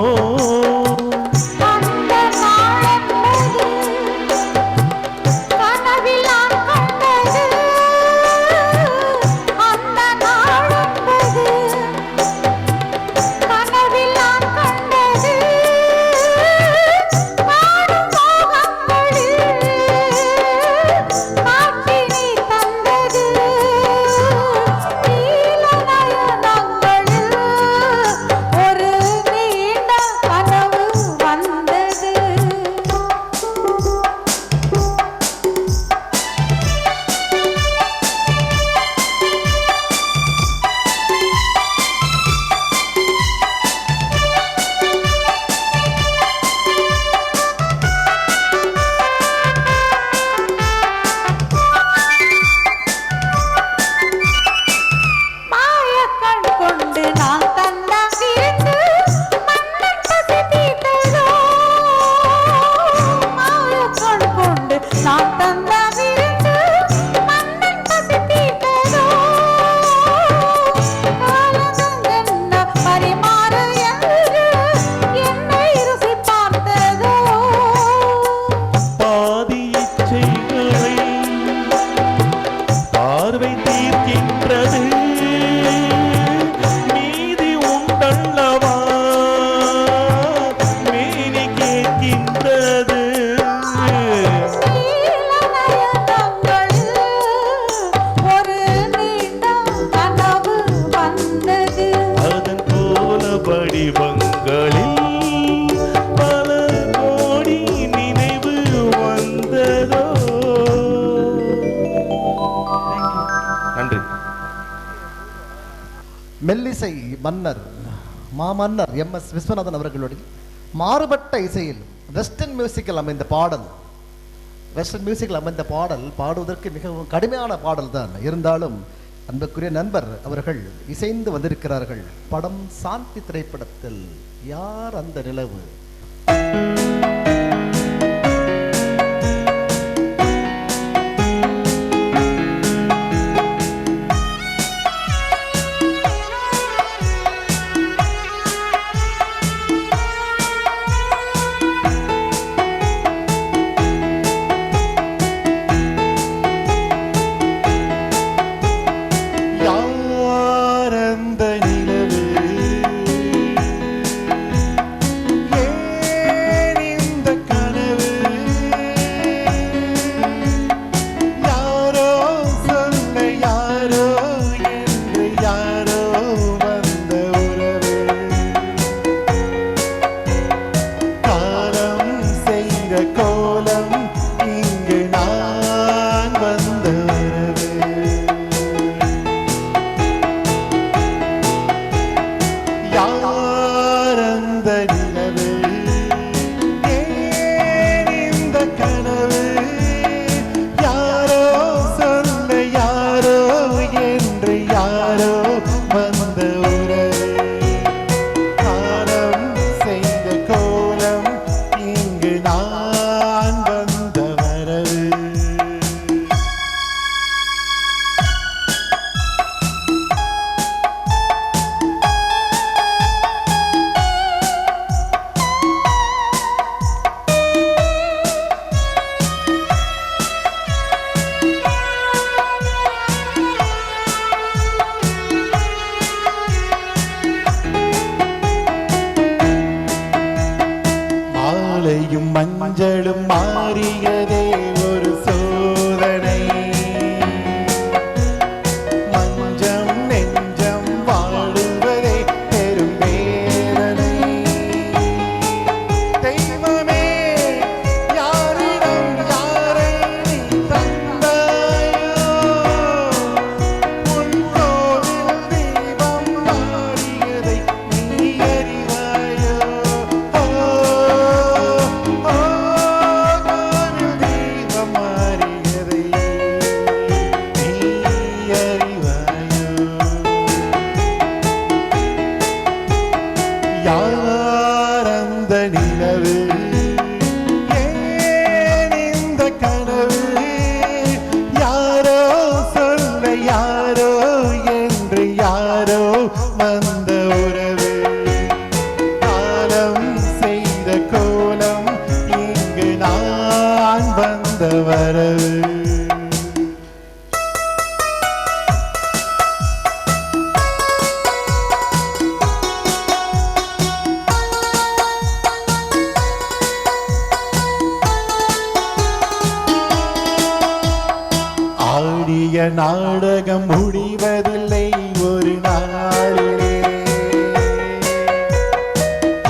மெல்லிசை மன்னர் மாமன்னர் MS விஸ்வநாதன் அவர்களுடைய மாறுபட்ட இசையில் வெஸ்டர்ன் மியூசிக்கில் அமைந்த பாடல், வெஸ்டர்ன் மியூசிக்கில் அமைந்த பாடல் பாடுவதற்கு மிகவும் கடுமையான பாடல் தான். இருந்தாலும் அன்புக்குரிய நண்பர் அவர்கள் இசைந்து வந்திருக்கிறார்கள். படம் சாந்தி திரைப்படத்தில் யார் அந்த நிலவு. மாலையும் மஞ்சளும் மாறியதே ஒரு சோதனை. மஞ்சம் நெஞ்சம் வாழுவதே பெரும் வேதனை. தெய்வமே யாரிடம் யாரை நீ தந்தாயோ, உன் கோவில் தீபம் மாறியதை நீ அறிவாயோ. ஓ, ஓ, கோவில் தீபம் மாறியதை நீ அறிவாயோ. யார் அந்த நிலவு, ஏன் இந்த கனவு, யாரோ சொல்ல யாரோ என்று யாரோ வந்த உறவு. காலம் செய்த கோலம் இங்கு நான் வந்த வரவு. ஆடிய நாடகம் முடிவதில்லை ஒரு நாளிலே.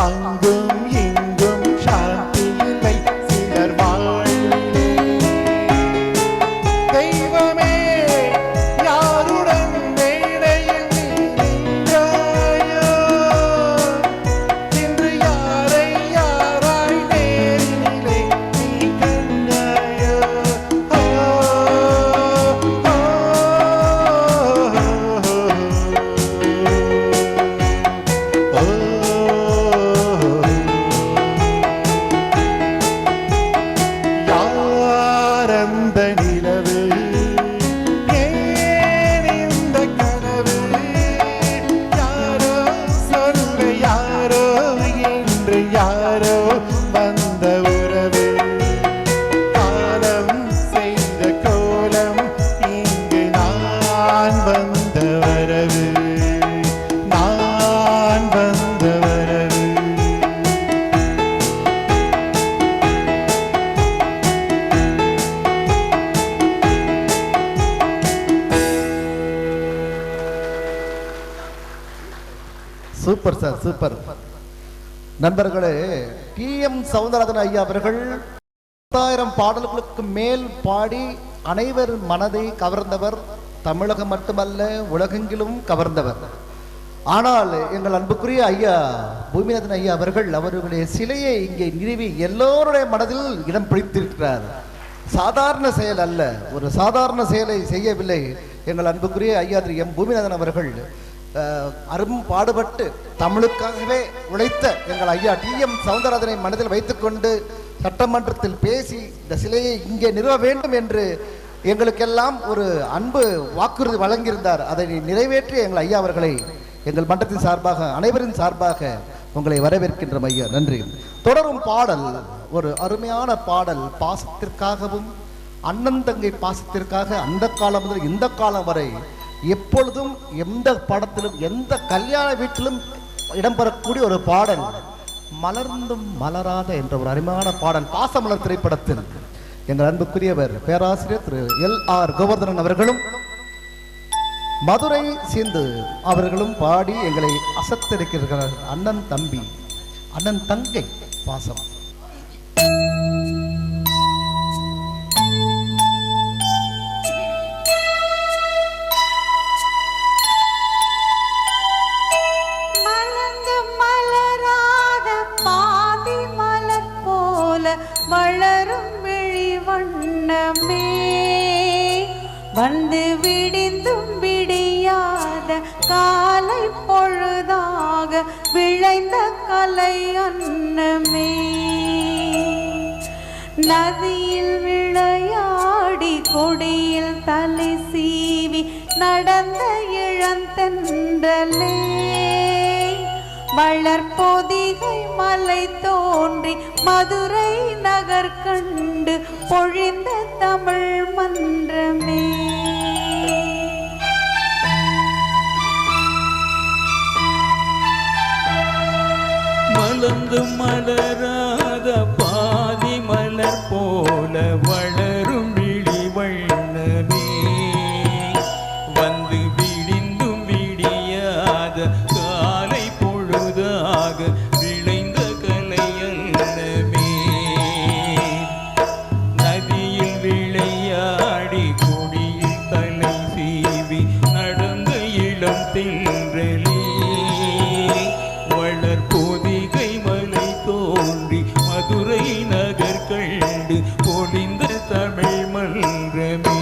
அங்கும் இங்கும் சாந்தி இல்லை சிலர் வாழ்விலே. தெய்வமே யாருடன் மேடையில் நீ நின்றாயோ, இன்று யாரை யாராய் நேரிலே நீ கண்டாயோ. ஓ, ஓ, யார் அந்த நிலவு, ஏன் இந்த கனவு, யாரோ சொல்ல யாரோ என்று யாரோ வந்த உறவு. காலம் செய்த கோலம் இங்கு நான் வந்த வரவு. நான் வந்த வரவு. Super sir, super. நண்பர்களே, டி.எம். சௌந்தரராஜன் ஐயா அவர்கள் 10,000 பாடல்களுக்கு மேல் பாடி அனைவரின் மனதை கவர்ந்தவர். தமிழகம் மட்டுமல்ல, உலகெங்கிலும் கவர்ந்தவர். ஆனால் எங்கள் அன்புக்குரிய ஐயா பூமிநாதன் ஐயா அவர்கள் அவர்களுடைய சிலையை இங்கே நிறுவி எல்லோருடைய மனதில் இடம் பிடித்திருக்கிறார். சாதாரண செயல் அல்ல, ஒரு சாதாரண செயலை செய்யவில்லை. எங்கள் அன்புக்குரிய ஐயா திரு எம் பூமிநாதன் அவர்கள் அரும் பாடுபட்டு தமிழுக்காகவே உழைத்த எங்கள் ஐயா டி.எம். சௌந்தரராஜனை மனதில் வைத்துக்கொண்டு சட்டமன்றத்தில் பேசி இந்த சிலையை இங்கே நிறுவ வேண்டும் என்று எங்களுக்கெல்லாம் ஒரு அன்பு வாக்குறுதி வழங்கியிருந்தார். அதை நிறைவேற்றிய எங்கள் ஐயா அவர்களை எங்கள் மன்றத்தின் சார்பாக அனைவரின் சார்பாக உங்களை வரவேற்கின்றோம் ஐயா. நன்றி. தொடரும் பாடல் ஒரு அருமையான பாடல். பாசத்திற்காகவும் அண்ணன் தங்கை பாசத்திற்காக அந்த காலம் முதல் இந்த காலம் வரை எப்பொழுதும் எந்த படத்திலும் எந்த கல்யாண வீட்டிலும் இடம்பெறக்கூடிய ஒரு பாடல். மலர்ந்தும் மலராத என்ற ஒரு அருமையான பாடல் பாசமலர் திரைப்படத்தில் எங்கள் அன்புக்குரியவர் பேராசிரியர் திரு எல்.ஆர். கோவர்தனன் அவர்களும் மதுரை சிந்து அவர்களும் பாடி எங்களை அசத்திருக்கிறார்கள். அண்ணன் தம்பி, அண்ணன் தங்கை பாசம். மலர்ந்து மலராத பாதி மலர் போல வளரும் விழி வண்ணமே, வந்து விடிந்தும் விடியாத காலை பொழுதாக விளைந்த கலை அன்னமே. நதியில் விளையாடி கொடியில் தலை சீவி நடந்த இளந்தென்றலே, வளர்பொதிகை மலை தோன்றி மதுரை நகர் கண்டு பொழிந்த தமிழ் மன்றமே. மலர்ந்து மலராத பருவத பாதி மலர் போல வளரும் விழி வண்ணமே வந்து விடிந்தும் விடியாத காலை பொழுதாக விளைந்த கலையல்லமே நதியில் விளையாடி கொடியில் தலை சீவி நடந்த இளம் தென்றலே வளர் பொதிகை மலை தோன்றி மதுரை நகர் கண்டு பொழிந்த தமிழ் மன்றமே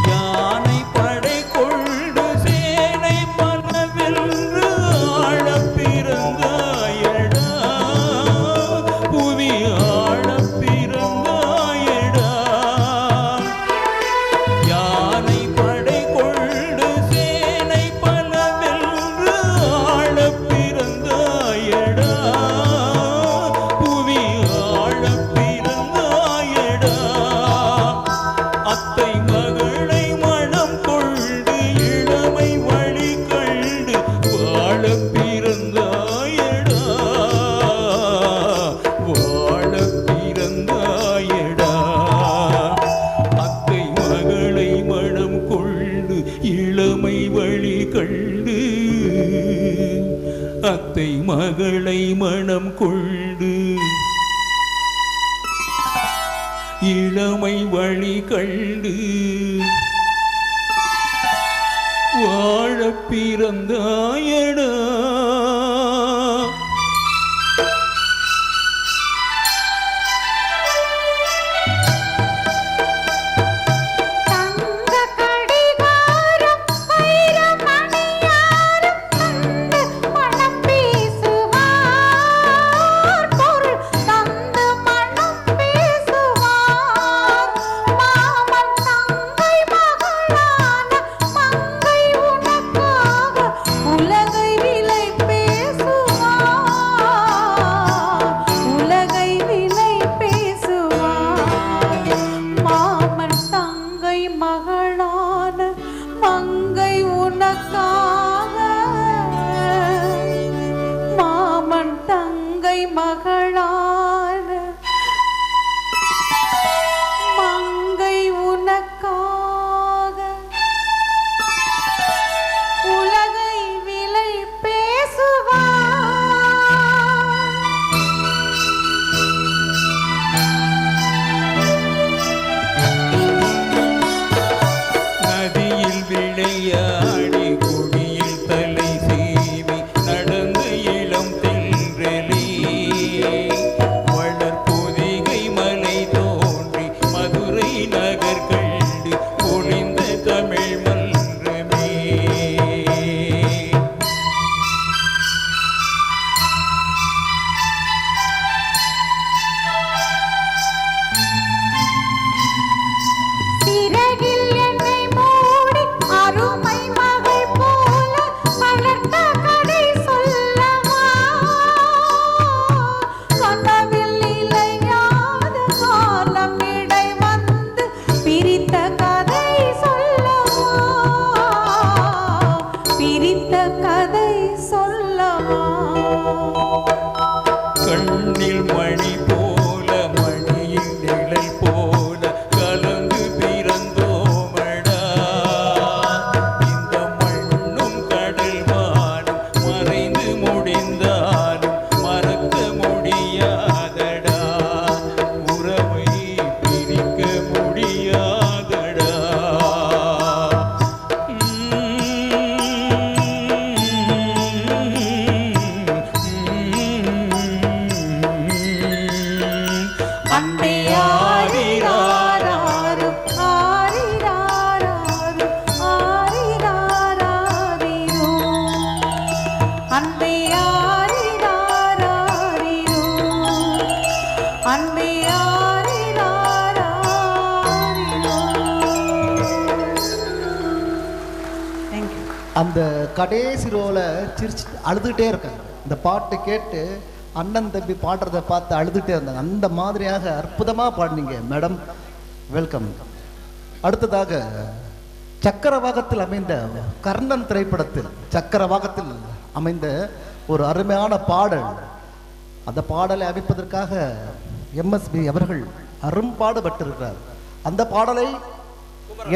யானை படை கொண்டு சேனை பலவென்று ஆழப் பிறந்தாயடா புவி ஆழப் பிறந்தாயடா யானை படை கொண்டு சேனை பலவென்று ஆழப் பிறந்தாயடா புவி ஆழப் பிறந்தாயடா அத்தை மகளை மனம் கொண்டு இளமை வழி கண்டு வாழப் பிறந்தாயடா வாழப் பிறந்தாயடா அத்தை மகளை மனம் கொண்டு இளமை வழி கண்டு அத்தை மகளை மனம் கொண்டு இளமை வழி கண்டு வாழப் பிறந்தாயடா தங்க கடிகாரம் வைரமணியாரம் தந்து மனம் பேசுவார் பொருள் தந்து மனம் பேசுவார் மாமன் தங்கை மகளான மங்கை உனக்காக உலகை விலை பேசுவார் உலகை விலை பேசுவார் மாமன் தங்கை மகளான மங்கை உனக்காக மாமன் தங்கை மகளான மங்கை உனக்காக உலகை விலை பேசுவார் நதியில் விளையாடி கொடியில் தலை சீவி நடந்த இளம் தென்றலே வளர் பொதிகை மலை தோன்றி மதுரை நகர் கண்டு பொழிந்த தமிழ் மன்றமே சிறகில் என்னை மூடி அருமை மகள் போல வளர்த்த கதை சொல்லவா கனவில் இலையாத காலம் இடை வந்து பிரித்த கதை சொல்லவா பிரித்த கதை சொல்லவா கண்ணில் மணி போல மணியில் நிழல் போல கலந்து பிறந்தோமடா இந்த மண்ணும் கடல் வானம் மறைந்து முடிந்தாலும் மறக்க முடியாதடா உறவை பிரிக்க முடியாதடா அன்பே ஆரிராராரு ஆரிராராரு ஆரிராராரிரோ அன்பே ஆரிராராரிரோ அன்பே ஆரிராராரிரோ. Thank you. அந்த கடைசி ரோல சிரிச்சு அழுதுகிட்டே இருக்காங்க. இந்த பாட்டு கேட்டு அண்ணன் தம்பி பாடுறதை பார்த்து அழுதுகிட்டே இருந்தாங்க. அந்த மாதிரியாக அற்புதமாக பாடினீங்க மேடம். வெல்கம். அடுத்ததாக சக்கரவாகத்தில் அமைந்த கர்ணன் திரைப்படத்தில் சக்கரவாகத்தில் அமைந்த ஒரு அருமையான பாடல். அந்த பாடலை அமைப்பதற்காக எம்எஸ்பி அவர்கள் அரும்பாடுபட்டிருக்கிறார். அந்த பாடலை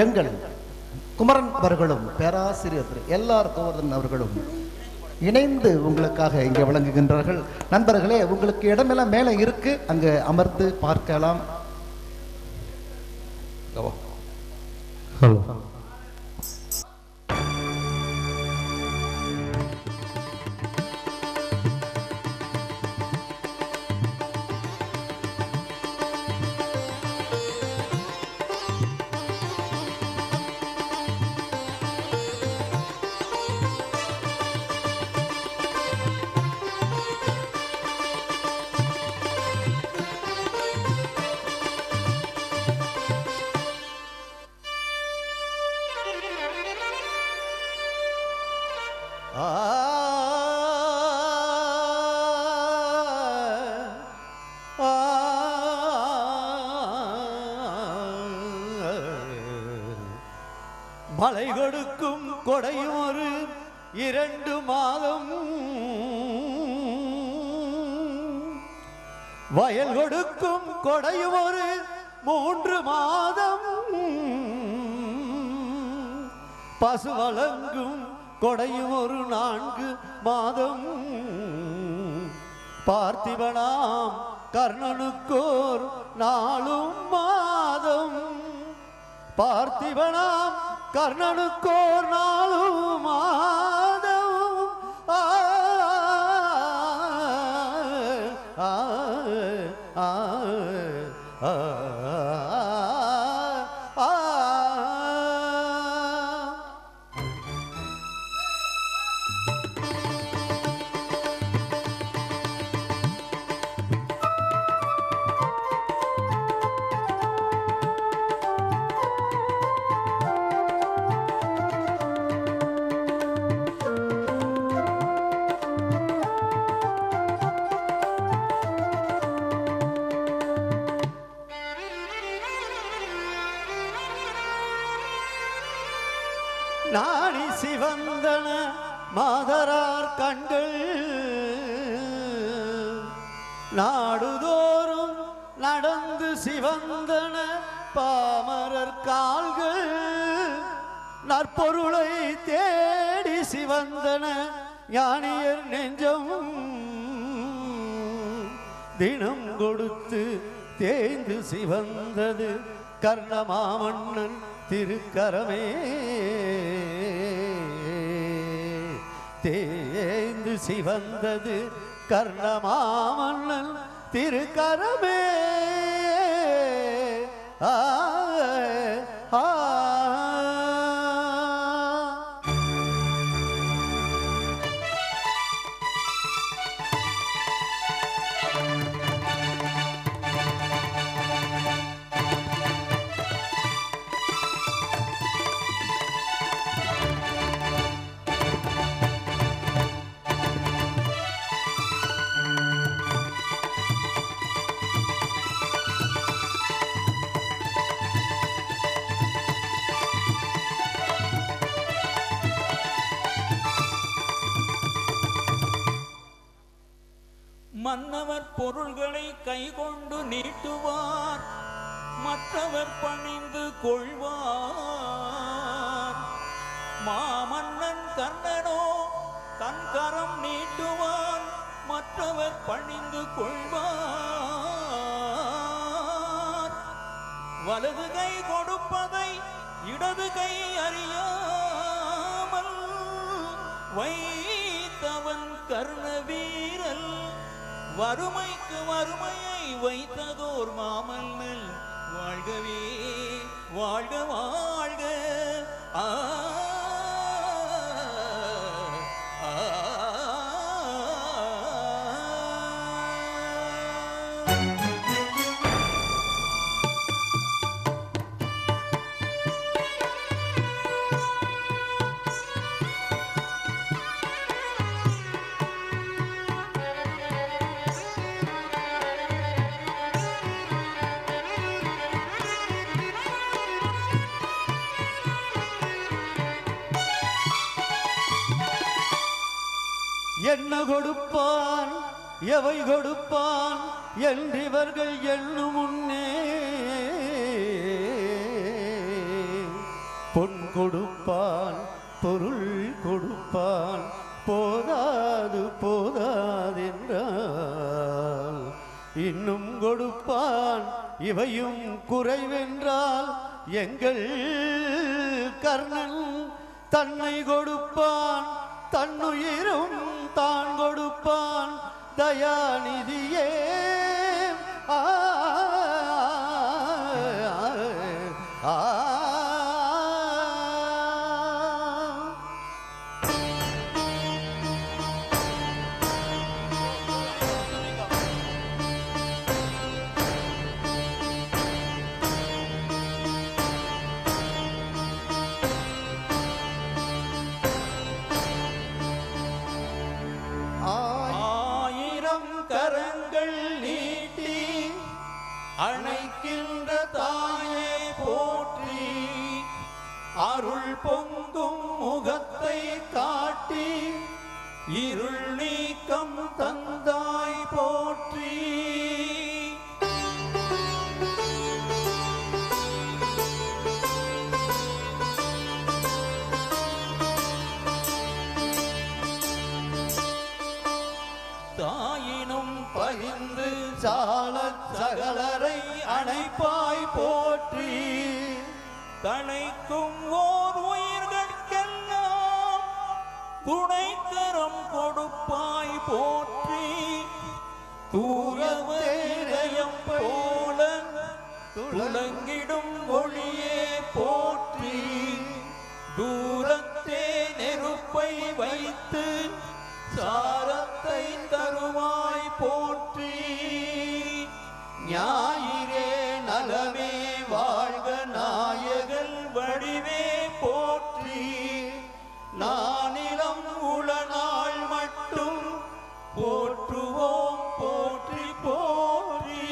எங்கள் குமரன் அவர்களும் பேராசிரியர் எல்ஆர் கோவர்தன் அவர்களும் இணைந்து உங்களுக்காக இங்கே வழங்குகின்றார்கள். நண்பர்களே, உங்களுக்கு இடமெல்லாம் மேலே இருக்கு, அங்கே அமர்ந்து பார்க்கலாம். ஹலோ. மழை கொடுக்கும் கொடையும் ஒரு 2 மாதம், வயல் கொடுக்கும் கொடையும் ஒரு 3 மாதம், பசு வழங்கும் கொடையும் ஒரு 4 மாதம், பார்த்திபனாம் கர்ணனுக்கோர் 4 மாதம், பார்த்திபனாம் கர்ணனுக்கோர் 4 மாதம். ஆ ஆ ஆ ஆ ஆ. நாடி சிவந்தன மாதரார் கண்கள், நாடுதோறும் நடந்து சிவந்தன பாமரர் கால்கள், நற்பொருளை தேடி சிவந்தன ஞானியர் நெஞ்சம், தினம் கொடுத்து தேய்ந்து சிவந்தது கர்ணமாமன்னன் திருக்கரமே, தேய்ந்து சிவந்தது கர்ணமாமன்னன் திருக்கரமே. ஆ ஆ. மன்னவர் பொருள்களை கைகொண்டு நீட்டுவார், மற்றவர் பணிந்து கொள்வார். மாமன்னன் கர்ணனோ தன் கரம் நீட்டுவான், மற்றவர் பணிந்து கொள்வார். வலது கை கொடுப்பதை இடது கை அறியாமல் வைத்தவன் கர்ணவீரல், வறுமைக்கு வறுமையை வைத்ததோர் மாமன்னன் வாழ்கவே வாழ்க வாழ்க. ஆ என்ன கொடுப்பான் எவை கொடுப்பான் என்றிவர்கள் எண்ணும் முன்னே பொன் கொடுப்பான் பொருள் கொடுப்பான் போதாது போதாதென்றால் இன்னும் கொடுப்பான் இவையும் குறைவென்றால் எங்கள் கர்ணன் தன்னை கொடுப்பான் தன்னுயிரும் தான் கொடுப்பான் தயாநிதியே ஆ ஆ கரங்கள் நீட்டி அணைக்கின்ற தாயே போற்றி அருள் பொங்கும் முகத்தை காட்டி இருள் நீக்கம் தந்தாய் போற்றி தாயினும் பகிர்ந்து சால சகலரை அணைப்பாய் போற்றி தனைக்கும் ஓர் உயிர்கட்கெல்லாம் துணைக்கரம் கொடுப்பாய் போற்றி தூரவேயம் போல துளங்கிடும் ஒளியே போற்றி தூரத்தே நெருப்பை வைத்து சாரத்தை தருவாய் போற்றி ஞாயிறே நலமே வாழ்க நாயகன் வடிவே போற்றி நானிலம் உளநாள் மட்டும் போற்றுவோம் போற்றி போற்றி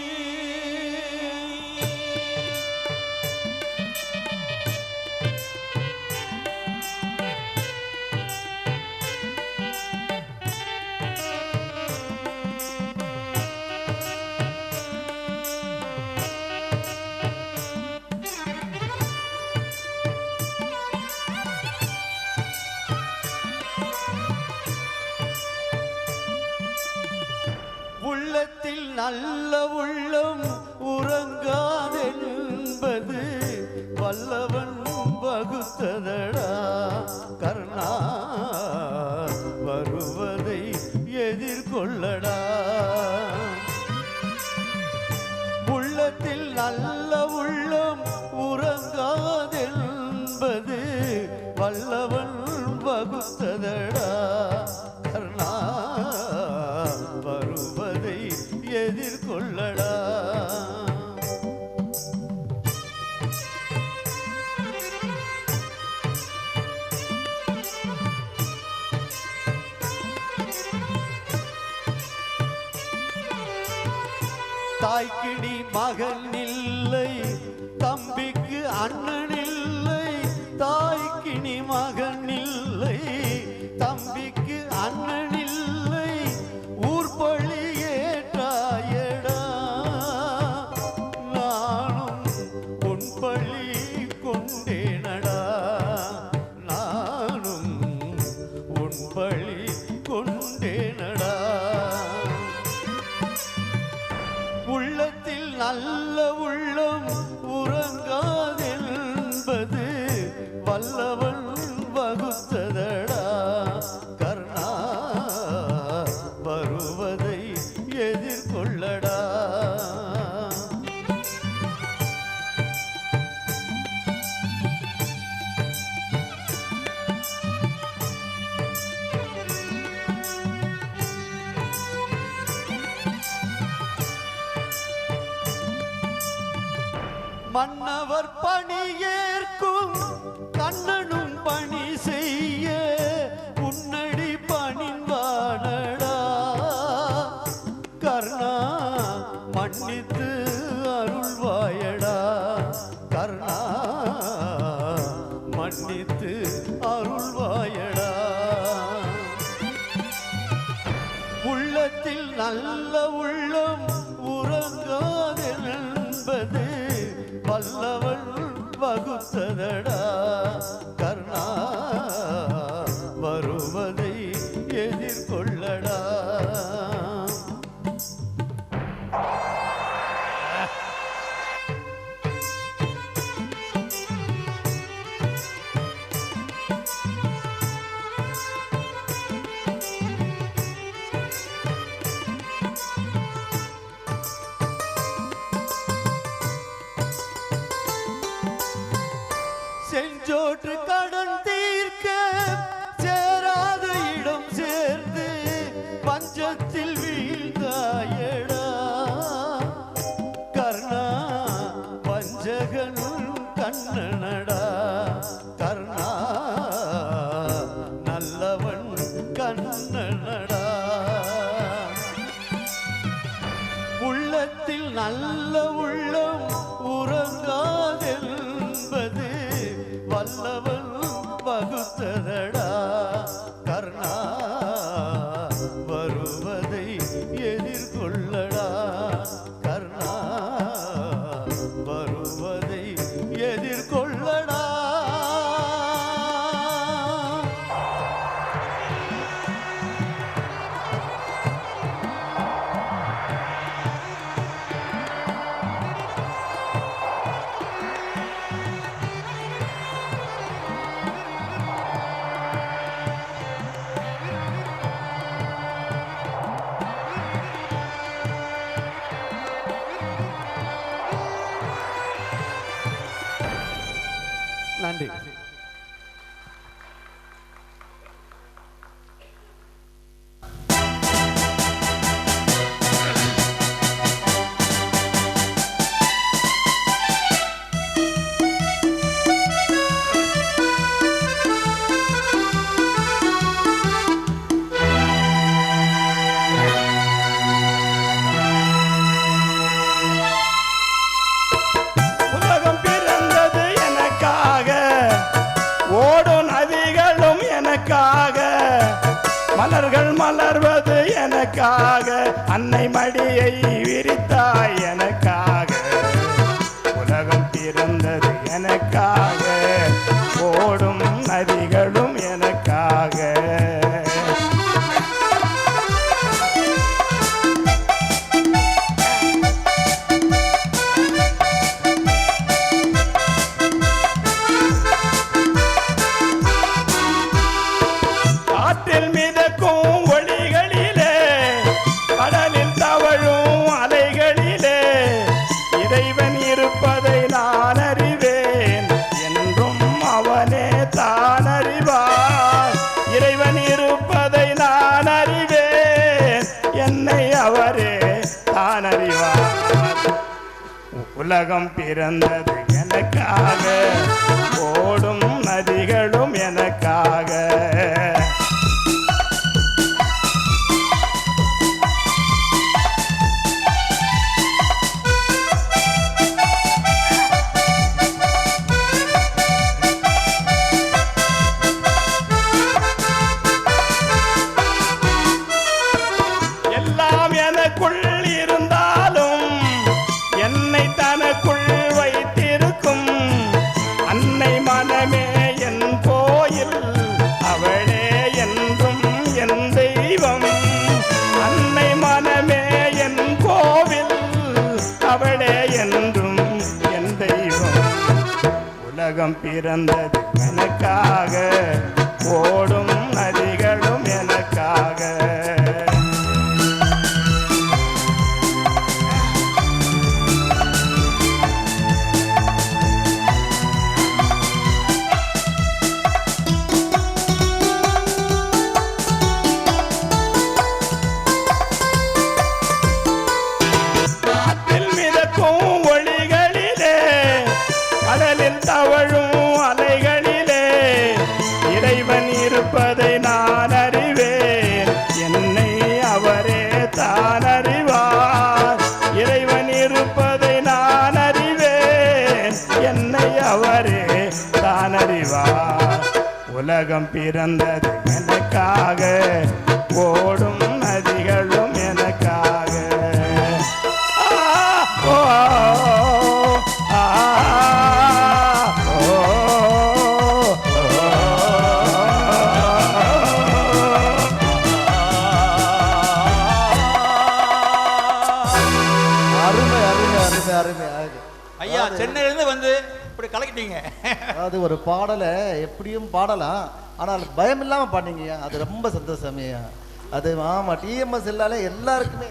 உள்ளத்தில் நல்ல உள்ளம் உறங்காதென்பது வல்லவன் வகுத்ததடா கர்ணா வருவதை எதிர்கொள்ளடா உள்ளத்தில் நல்ல உள்ளம் உறங்காதென்பது வல்லவன் வகுத்ததடா கர்ணா வருவதை எதிர்கொள்ளடா தாய்க்கினி மகன் இல்லை தம்பிக்கு அண்ணன் இல்லை தாய்க்கினி மகன் இல்லை தம்பிக்கு அண்ணன் இல்லை ஊர்பழி ஏற்றாயடா நானும் உன் பழி கொண்டேனடா நானும் உன் பழி கொண்டேனடா உள்ளத்தில் நல்ல உள்ளம் உறங்காதென்பது வல்லவன் வகுத்ததடா கர்ணா வருவதை எதிர்கொள்ளடா மன்னவர் பணியேற்கும் கண்ணனும் பணி செய்ய உன்னடி பணிவானடா கர்ணா மன்னித்து அருள்வாயடா கர்ணா மன்னித்து அருள்வாயடா நல்ல உள்ளம் உறங்காதென்பது வல்லவன் வகுத்ததடா கர்ணா வருவதை எதிர்கொள்ளடா. செஞ்சோற்று கடன் தீர்க்க சேராத இடம் சேர்ந்து பஞ்சத்தில் வீழ்ந்தாயடா கர்ணா பஞ்சகன் கண்ணனடா கர்ணா நல்லவன் கண்ணனடா. உள்ளத்தில் நல்ல உள்ளம் உறங்காதென்பது வல்லவன் வகுத்ததடா கர்ணா வருவதை எதிர்கொள்ளடா கர்ணா வருவதை எதிர்கொள்ளடா. நன்றி. உலகம் பிறந்தது எனக்காக, ஓடும் நதிகளும் எனக்காக, மலர்கள் மலர்வது எனக்காக, அன்னை மடியை விரித்தாய் எனக்காக. உலகம் பிறந்தது எனக்காக, ஓடும் நதிகளும் எனக்காக. காற்றில் மிதக்கும் ஒளிகளிலே, கடலில் தவழும் அலைகளிலே, இறைவன் இருப்பதை நான் அறிவேன், என்றும் அவனே தான் அறிவார். இறைவன் இருப்பதை நான் அறிவேன், என்னை அவரே தான் அறிவார். உலகம் பிறந்தது எனக்காக, ஓடும் நதிகளும் எனக்காக. எல்லாம் எனக்குள் இருந்தாலும் என்னை தனக்குள் வைத்திருக்கும் அன்னை மனமே என் கோயில், அவளே என்றும் என் தெய்வம். அன்னை மனமே என் கோவில், அவளே என்றும் என் தெய்வம். உலகம் பிறந்தது எனக்காக, ஓடும் நதிகளும் எனக்காக. காற்றில் மிதக்கும் ஒளிகளிலே, கடலில் தவழும் அலைகளிலே, இறைவன் இருப்பதை நான் அறிவேன், என்னை அவரே தான் அறிவார். இறைவன் இருப்பதை நான் அறிவேன், என்னை அவரே தான் அறிவார். உலகம் பிறந்தது எனக்காக, ஓடும் நதிகளும் எனக்காக. அது ஒரு பாடலை எப்படியும் பாடலாம், ஆனால் பயம் இல்லாமல் பாடிங்கய்யா, அது ரொம்ப சந்தோஷமையா. அது ஆமாம், டிஎம்எஸ் இல்லாலே எல்லாருக்குமே.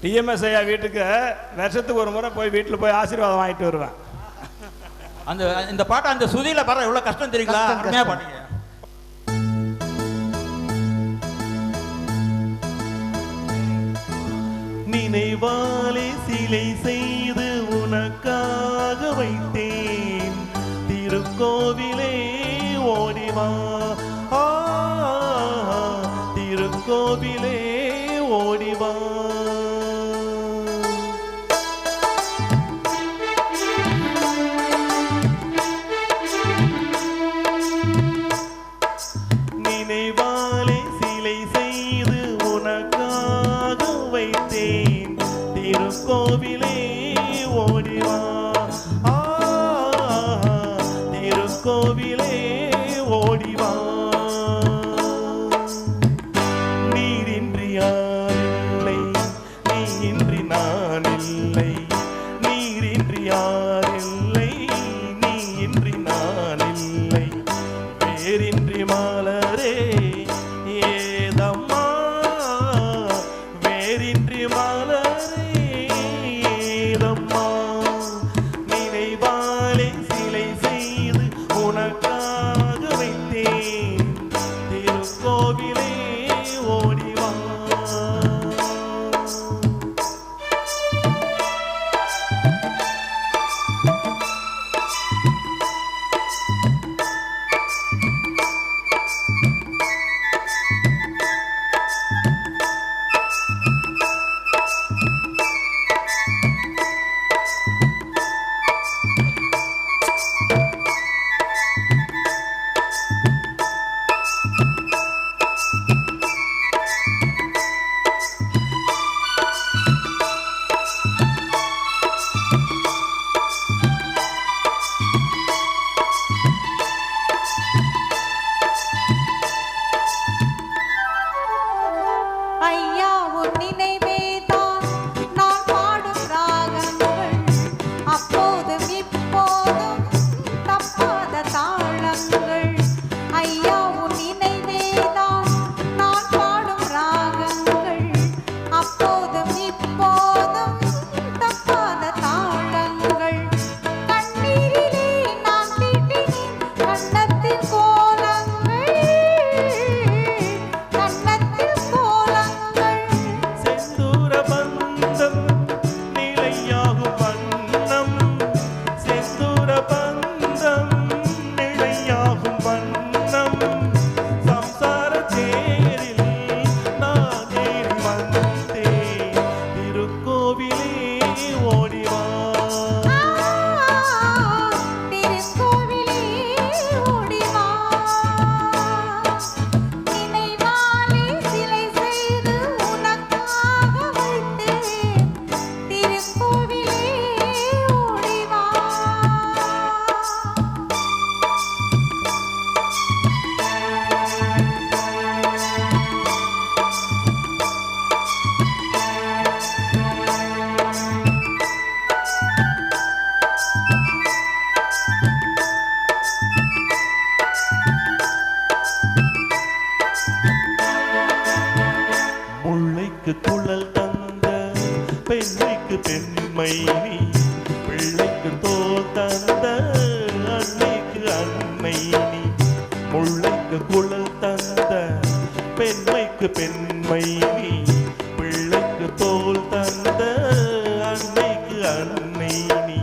டிஎம்எஸ் ஐயா வீட்டுக்கு வருஷத்துக்கு ஒரு முறை போய் வீட்டில் போய் ஆசீர்வாதம் வாங்கிட்டு வருவேன். அந்த இந்த பாட்டை அந்த சுதியில பாரு எவ்வளவு கஷ்டம் தெரியுங்களா? அருமையா பாட்டீங்க. நினைவாலே சிலை செய்து உனக்காக வைத்தேன், திருக்கோவிலே ஓடிவா, திருக்கோவிலே ஓடிவா. நினைவாலே சிலை செய்து உனக்காக வைத்தேன், திருக்கோவிலே ஓடிவா, திருக்கோவிலே ஓடிவா. நீரின்றி யாரில்லை, நீ இன்றி நான் இல்லை, நீரின்றி யாரில்லை, நீ இன்றி நான் இல்லை, வேரின்றி மலரே ஏதம்மா, வேரின்றி மலரே ஏதம்மா. நினைவாலே சிலை செய்து உனக்காக வைத்தேன், திருக்கோவிலே ஓடிவா. ஐயா உன் நினைவேதான் நான் பாடும் ராகங்கள், அப்போதும் இப்போதும் தப்பாத தாளங்கள். ஐயா உன் நினைவேதான் நான் பாடும் ராகங்கள், அப்போதும் இப்போதும் தப்பாத தாளங்கள். கண்ணீரிலே நான் தீட்டினேன் கண்ணத்தின் கோலங்கள், கண்ணத்தில் கோலங்கள். செந்தூர பந்தம் நிலையாகும் வண்ணம், செந்தூர பந்தம் நிலையாகும் வண்ணம். சம்சார தேரில் நான் ஏறி வந்தேன், திருக்கோவிலே ஓடிவா. திருக்கோவிலே ஓடிவா. நினைவாலே சிலை செய்து உனக்காக வைத்தேன், திருக்கோவிலே ஓடிவா. முல்லைக்கு குழல் தந்த பெண்மைக்கு பெண்மை நீ, பிள்ளைக்கு தோல் தந்த அன்னைக்கு அன்னை நீ. முல்லைக்கு குழல் தந்த பெண்மைக்கு பெண்மை நீ, பிள்ளைக்கு தோல் தந்த அன்னைக்கு அன்னை நீ.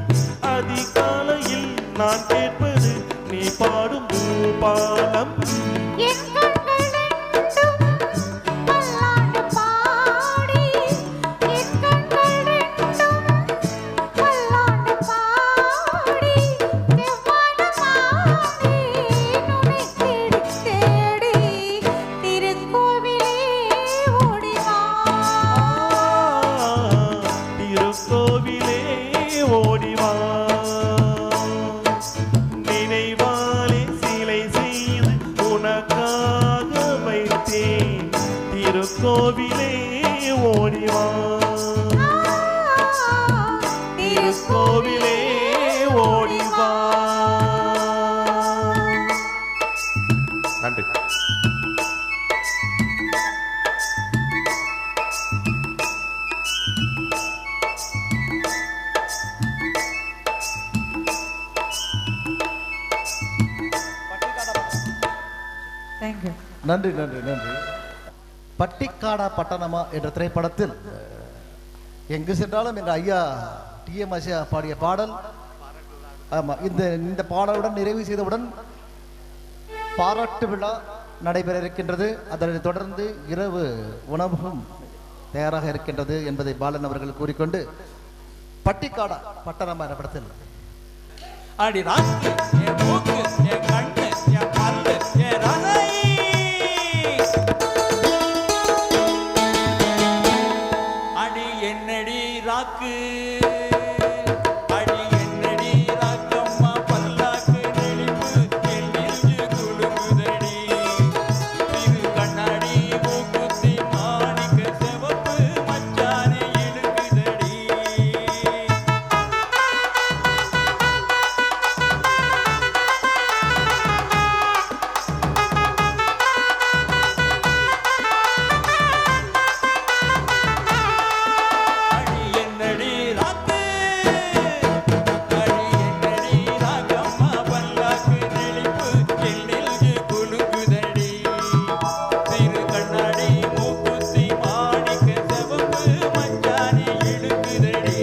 அதிகாலையில் நான் கேட்பது நீ பாடும் பூபாலம், என் கண்கள் ரெண்டும் பல்லாண்டு பாடி, என் கண்கள் ரெண்டும் பல்லாண்டு பாடி, செவ்வானமானே உன்னை தேடி தேடி, திருக்கோவிலே ஓடிவா. திருக்கோவிலே ஓடிவா. நினைவாலே சிலை செய்து உனக்காக வைத்தேன், திருக்கோவிலே ஓடிவா. திருக்கோவிலே ஓடிவா. நன்றி. தேங்க்யூ. நன்றி நன்றி நன்றி. பட்டிக்காடா பட்டணமா என்ற திரைப்படத்தில் எங்கு சென்றாலும் எங்கள் ஐயா டிஎம் ஐயா பாடிய பாடல். ஆமா, இந்த பாடலுடன் நிறைவு செய்தவுடன் பாராட்டு விழா நடைபெற இருக்கின்றது. அதனைத் தொடர்ந்து இரவு உணவும் தயாராக இருக்கின்றது என்பதை பாலன் அவர்கள் கூறிக்கொண்டு பட்டிக்காடா பட்டணமா என்ற படத்தில் அடி ராக்கு என் மூக்கு என் கண்ணு என் பல்லு என் ரசை அடி என்னடி ராக்கு அடி என்னடி ராக்கம்மா பல்லாக்கு நெளிப்பு என் நெஞ்சு குலுங்குதடி திரு கண்ணாடி மூக்குத்தி மாணிக்க செவப்பு மச்சானே இழுக்குதடி அடி என்னடி ராக்கு அடி என்னடி ராக்கம்மா பல்லாக்கு நெளிப்பு என் நெஞ்சு குலுங்குதடி திரு கண்ணாடி மூக்குத்தி மாணிக்க செவப்பு மச்சானே இழுக்குதடி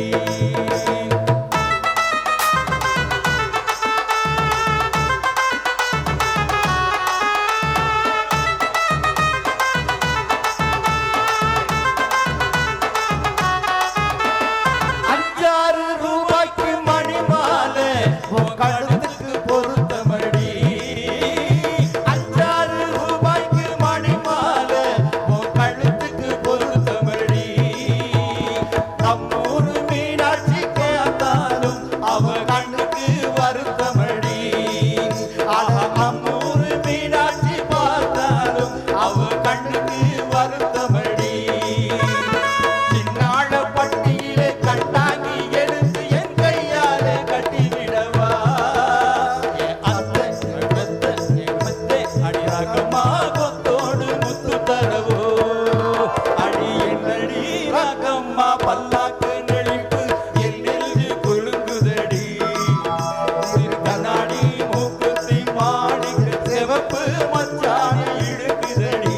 அஞ்சாறு ரூபாய்க்கு மணி மாலை உன் கழுத்துக்கு பொருத்தமடி அஞ்சாறு ரூபாய்க்கு மணி மாலை உன் கழுத்துக்கு பொருத்தமடி நம்மூரு மீனாட்சி கேட்டாலும் அவ கண்ணுக்கு வருத்தமடி ஆனா நம்மூரு மீனாட்சி பார்த்தாலும் அவ கண்ணுக்கு வருத்தமடி சின்னாள பட்டியிலே கண்டாங்கி எடுத்து என் கையாலே கட்டிவிடவா என் அத்தை என் மெத்தை என் மெத்தை அடி ராக்கம்மா கொத்தோடு முத்து தரவோ அடி என்னடி ராக்கம்மா பல்லாக்கு நெளிப்பு என் நெஞ்சு குலுங்குதடி திரு கண்ணாடி மூக்குத்தி மாணிக்க சிவப்பு மச்சானே இழுக்குதடி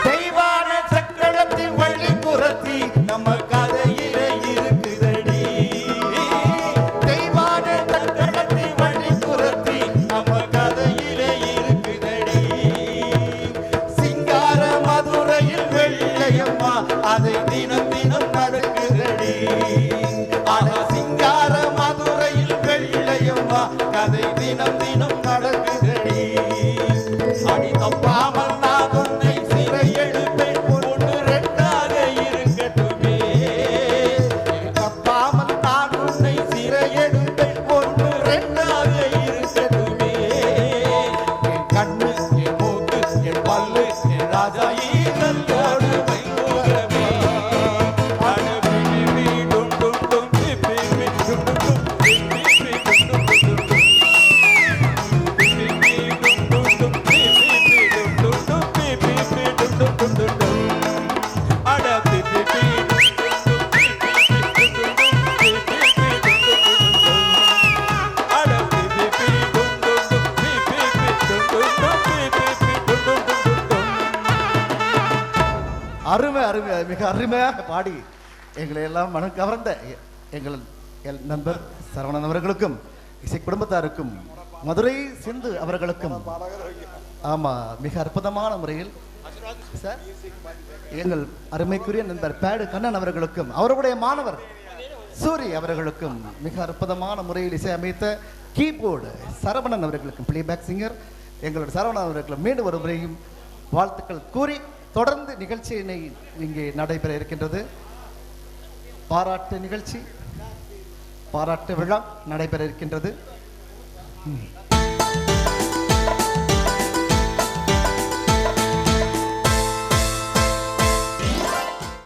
தெய்வான சக்கரத்தின் வழி குரத்தி நம்ம கதையிலே இருக்குதடி தெய்வான சக்கரத்தின் வழி குரத்தி நம்ம கதையிலே இருக்குதடி சிங்கார மதுரையில் வெள்ளையம்மா அதை தினம் தினம் நடக்குதடி ஆனா சிங்கார மதுரையில் வெள்ளையம்மா கதை தினம் தினம் நடக்குதடி அடி தப்பாமல் நான் உன்னை சிறை எடுப்பேன் ஒன்று ரெண்டாக இருக்கட்டுமே தப்பாமல் நான் உன்னை சிறை எடுப்பேன் ஒன்று ரெண்டாக இருக்கட்டுமே என் கண்ணு என் மூக்கு என் பல்லு என் ராஜா ஈரத்தோடு வைகோகமே அட பிபி பி டும் டும் டும் பிபி பி டும் டும் டும் பிபி பி டும் டும் டும் டும் அருமை அருமை மிக அருமையாக பாடி எங்களை எல்லாம் மனம் கவர்ந்த எங்கள் நண்பர் சரவணன் அவர்களுக்கும் இசை குடும்பத்தாருக்கும் மதுரை சிந்து அவர்களுக்கும் ஆமா மிக அற்புதமான முறையில் சார் எங்கள் அருமைக்குரிய நண்பர் பேடு கண்ணன் அவர்களுக்கும் அவருடைய மாணவர் சூரி அவர்களுக்கும் மிக அற்புதமான முறையில் இசையமைத்த கீபோர்டு சரவணன் அவர்களுக்கும் பிளேபேக் சிங்கர் எங்களுடைய சரவணன் அவர்களுக்கும் மீண்டும் ஒரு முறையும் வாழ்த்துக்கள் கூறி தொடர்ந்து நிகழ்ச்சியினை இங்கே நடைபெற இருக்கின்றது. பாராட்டு நிகழ்ச்சி பாராட்டு விழா நடைபெற இருக்கின்றது.